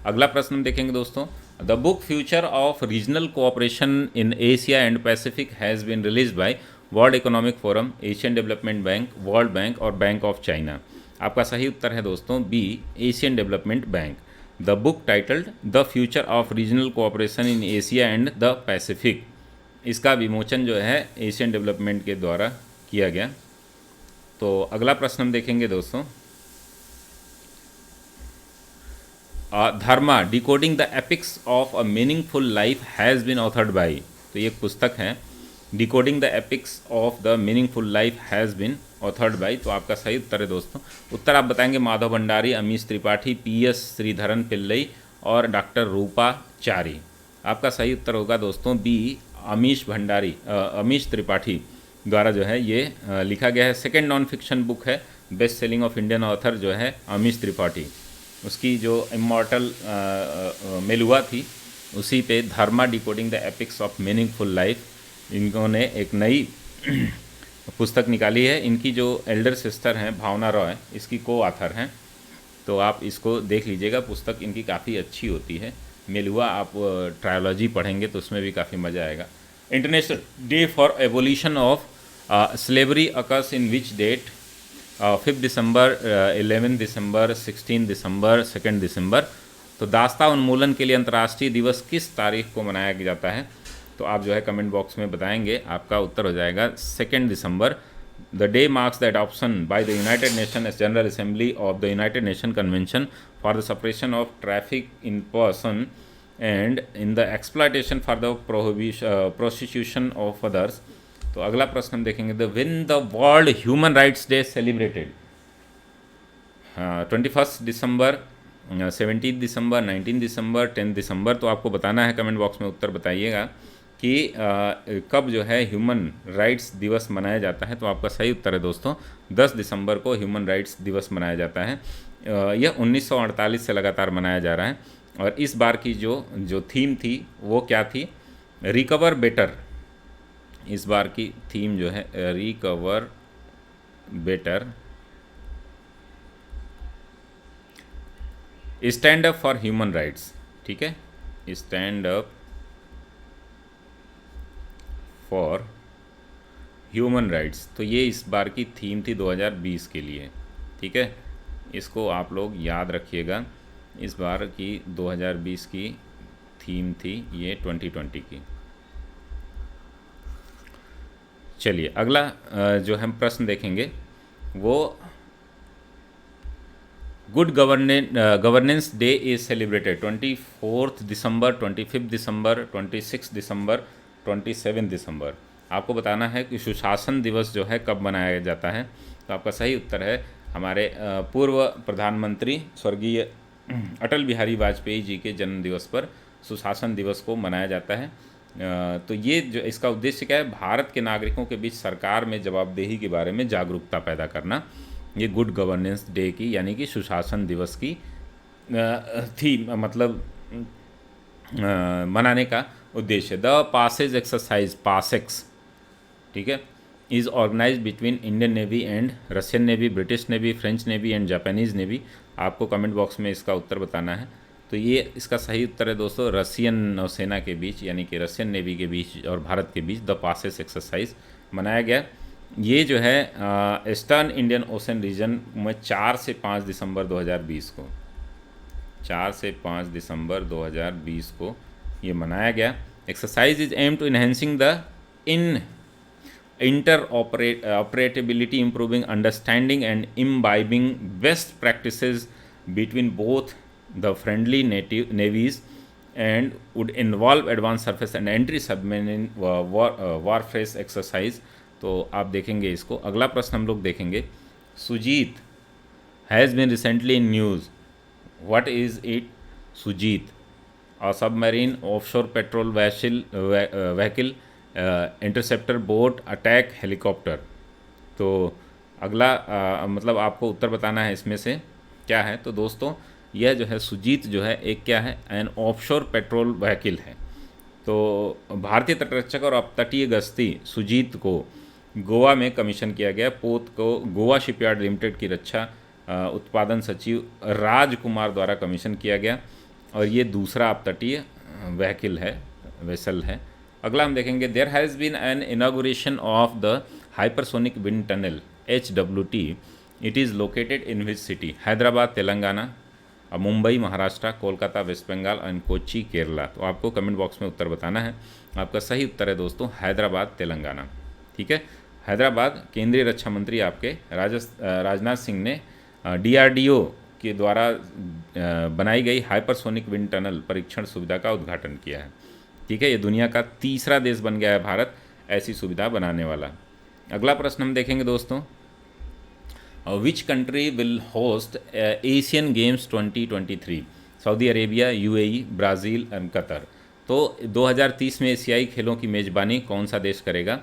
S1: अगला प्रश्न हम देखेंगे दोस्तों। The book Future of Regional Cooperation in Asia and Pacific has been release by World economic Forum, Asian development bank, world Bank और बैंक ऑफ चाइना। आपका सही उत्तर है दोस्तों B, Asian development Bank. The book titled the Future of Regional Cooperation in Asia and the Pacific, इसका विमोचन जो है एशियन डेवलपमेंट के द्वारा किया गया। तो अगला प्रश्न हम देखेंगे दोस्तों। Dharma decoding the epics of a meaningful life has been authored by. तो ये एक पुस्तक है, decoding the epics of the meaningful life has been authored by. तो आपका सही उत्तर है दोस्तों। उत्तर आप बताएंगे माधव भंडारी, अमीश त्रिपाठी, PS श्रीधरन पिल्लई और डॉक्टर रूपा चारी। आपका सही उत्तर होगा दोस्तों बी, अमीश त्रिपाठी द्वारा जो है ये लिखा गया है। सेकेंड नॉन फिक्शन बुक है, best selling of Indian author जो है अमीश त्रिपाठी। उसकी जो इमॉर्टल मेलुआ थी उसी पे Dharma decoding the epics of meaningful life, इन्होंने एक नई पुस्तक निकाली है। इनकी जो एल्डर सिस्टर हैं भावना रॉय, इसकी को ऑथर हैं। तो आप इसको देख लीजिएगा, पुस्तक इनकी काफ़ी अच्छी होती है। मेलुआ आप ट्रायोलॉजी पढ़ेंगे तो उसमें भी काफ़ी मज़ा आएगा। International Day for Abolition of Slavery occurs in which date? 5 दिसंबर, 11 दिसंबर, 16 दिसंबर, 2 दिसंबर। तो दास्ता उन्मूलन के लिए अंतर्राष्ट्रीय दिवस किस तारीख को मनाया जाता है? तो आप जो है कमेंट बॉक्स में बताएंगे। आपका उत्तर हो जाएगा 2 दिसंबर। The day marks the adoption by the United Nation as general assembly of the United Nation convention for the separation of traffic in person and in the exploitation for the prostitution of others. तो अगला प्रश्न हम देखेंगे। The when the world human rights day celebrated? हाँ, 21 दिसंबर, 17 दिसंबर, 19 दिसंबर, 10 दिसंबर। तो आपको बताना है, कमेंट बॉक्स में उत्तर बताइएगा कि कब जो है ह्यूमन राइट्स दिवस मनाया जाता है। तो आपका सही उत्तर है दोस्तों, 10 दिसंबर को ह्यूमन राइट्स दिवस मनाया जाता है। यह 1948 से लगातार मनाया जा रहा है। और इस बार की जो जो थीम थी वो क्या थी? Recover better. इस बार की थीम जो है recover better, stand up for human rights. ठीक है, stand up for human rights. तो ये इस बार की थीम थी 2020 के लिए। ठीक है, इसको आप लोग याद रखिएगा। इस बार की 2020 की थीम थी ये 2020 की। चलिए अगला जो हम प्रश्न देखेंगे वो good governance day is celebrated 24 दिसंबर, 25 दिसंबर, 26 दिसंबर, 27 दिसंबर। आपको बताना है कि सुशासन दिवस जो है कब मनाया जाता है। तो आपका सही उत्तर है, हमारे पूर्व प्रधानमंत्री स्वर्गीय अटल बिहारी वाजपेयी जी के जन्म दिवस पर सुशासन दिवस को मनाया जाता है। तो ये जो इसका उद्देश्य क्या है? भारत के नागरिकों के बीच सरकार में जवाबदेही के बारे में जागरूकता पैदा करना। ये गुड गवर्नेंस डे की यानी कि सुशासन दिवस की थी, मतलब मनाने का उद्देश्य। द पासेज एक्सरसाइज, पासेक्स, ठीक है, is organise between Indian navy and Russian navy, British navy, French navy and Japanese navy. आपको कमेंट बॉक्स में इसका उत्तर बताना है। तो ये इसका सही उत्तर है दोस्तों, रशियन नौसेना के बीच यानी कि रशियन नेवी के बीच और भारत के बीच द पासेस एक्सरसाइज मनाया गया। ये जो है ईस्टर्न इंडियन ओशन रीजन में 4 से 5 दिसंबर 2020 को, 4 से 5 दिसंबर 2020 को ये मनाया गया। Exercise is aim to enhancing the in interoperability, improving understanding and imbibing best practices between both the friendly navies, and would involve advanced surface and entry submarine warfare exercise। तो आप देखेंगे इसको। अगला प्रश्न हम लोग देखेंगे, Sujeet has been recently in news, what is it? Sujeet, a submarine offshore petrol vehicle, interceptor boat, attack helicopter. तो अगला मतलब आपको उत्तर बताना है इसमें से क्या है। तो दोस्तों यह जो है सुजीत जो है एक क्या है? एन ऑफशोर पेट्रोल व्हीकल है। तो भारतीय तटरक्षक और अपतटीय गश्ती सुजीत को गोवा में कमीशन किया गया। पोत को गोवा शिपयार्ड लिमिटेड की रक्षा उत्पादन सचिव राजकुमार द्वारा कमीशन किया गया और ये दूसरा अपतटीय व्हीकल है, वेसल है। अगला हम देखेंगे, there has been an inauguration of the hypersonic wind tunnel HWT। It is located in which city? Hyderabad Telangana, Mumbai Maharashtra, Kolkata West Bengal and Kochi Kerala. तो आपको कमेंट बॉक्स में उत्तर बताना है। आपका सही उत्तर है दोस्तों हैदराबाद तेलंगाना। ठीक है, हैदराबाद केंद्रीय रक्षा मंत्री आपके राजनाथ सिंह ने DRDO के द्वारा बनाई गई हाइपरसोनिक विंड टनल परीक्षण सुविधा का उद्घाटन किया है। ठीक है, ये दुनिया का तीसरा देश बन गया है भारत ऐसी सुविधा बनाने वाला। अगला प्रश्न हम देखेंगे दोस्तों, which country will host Asian games 2023? Saudi Arabia, UAE, Brazil and Qatar. तो 2030 में एशियाई खेलों की मेज़बानी कौन सा देश करेगा?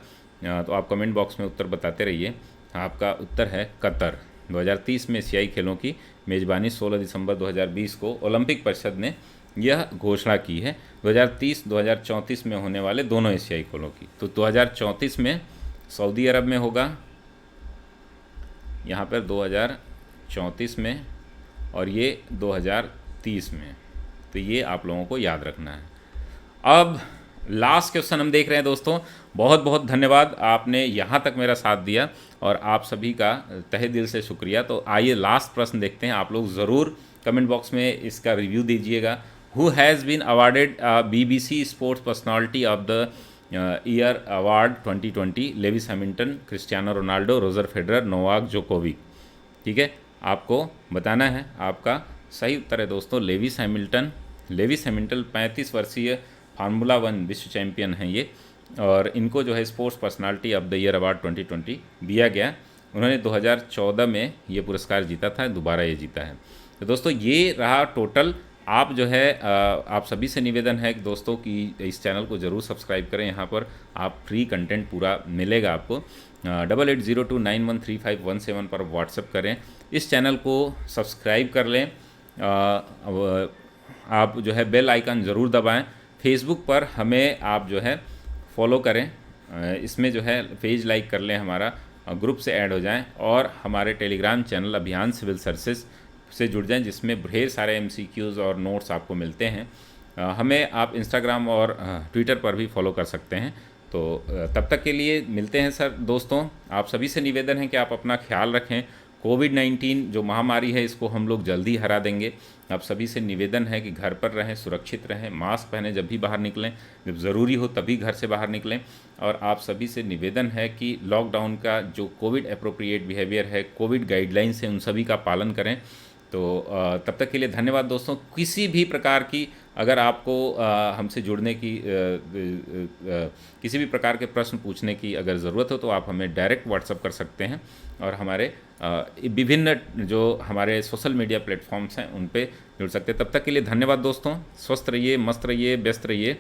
S1: तो आप कमेंट बॉक्स में उत्तर बताते रहिए। आपका उत्तर है कतर। 2030 में एशियाई खेलों की मेज़बानी 16 दिसंबर 2020 को ओलंपिक परिषद ने यह घोषणा की है। 2030-2034 में होने वाले दोनों एशियाई खेलों की। तो 2034 में सऊदी अरब में होगा, यहाँ पर 2034 में, और ये 2030 में। तो ये आप लोगों को याद रखना है। अब लास्ट क्वेश्चन हम देख रहे हैं दोस्तों। बहुत बहुत धन्यवाद, आपने यहाँ तक मेरा साथ दिया और आप सभी का तहे दिल से शुक्रिया। तो आइए लास्ट प्रश्न देखते हैं। आप लोग ज़रूर कमेंट बॉक्स में इसका रिव्यू दीजिएगा। Who has been awarded BBC Sports Personality of the Year award 2020? Lewis Hamilton, Cristiano Ronaldo, Roger Federer, Novak Djokovic. ठीक है, आपको बताना है। आपका सही उत्तर है दोस्तों लेविस हैमिल्टन। लेविस हैमिल्टन 35 वर्षीय फार्मूला 1 विश्व चैंपियन हैं ये, और इनको जो है sports Personality of the Year award 2020 दिया गया। उन्होंने 2014 में ये पुरस्कार जीता था, दोबारा ये जीता है। तो दोस्तों ये रहा टोटल। आप जो है आप सभी से निवेदन है कि दोस्तों कि इस चैनल को ज़रूर सब्सक्राइब करें। यहाँ पर आप फ्री कंटेंट पूरा मिलेगा आपको। 8802913517 पर व्हाट्सएप करें, इस चैनल को सब्सक्राइब कर लें। आप जो है बेल आइकन ज़रूर दबाएं। फेसबुक पर हमें आप जो है फॉलो करें, इसमें जो है पेज लाइक कर लें, हमारा ग्रुप से ऐड हो जाएं, और हमारे टेलीग्राम चैनल अभियान सिविल सर्विसेज से जुड़ जाएं, जिसमें ढेर सारे MCQs और नोट्स आपको मिलते हैं। हमें आप इंस्टाग्राम और ट्विटर पर भी फॉलो कर सकते हैं। तो तब तक के लिए मिलते हैं सर। दोस्तों आप सभी से निवेदन है कि आप अपना ख्याल रखें। कोविड-19 जो महामारी है इसको हम लोग जल्दी हरा देंगे। आप सभी से निवेदन है कि घर पर रहें, सुरक्षित रहें, मास्क पहनें, जब भी बाहर निकलें, जब ज़रूरी हो तभी घर से बाहर निकलें। और आप सभी से निवेदन है कि लॉकडाउन का जो कोविड एप्रोप्रिएट बिहेवियर है, कोविड गाइडलाइंस है, उन सभी का पालन करें। तो तब तक के लिए धन्यवाद दोस्तों। किसी भी प्रकार की अगर आपको हमसे जुड़ने की किसी भी प्रकार के प्रश्न पूछने की अगर ज़रूरत हो तो आप हमें डायरेक्ट व्हाट्सअप कर सकते हैं, और हमारे विभिन्न जो हमारे सोशल मीडिया प्लेटफॉर्म्स हैं उन पे जुड़ सकते हैं। तब तक के लिए धन्यवाद दोस्तों। स्वस्थ रहिए, मस्त रहिए, व्यस्त रहिए।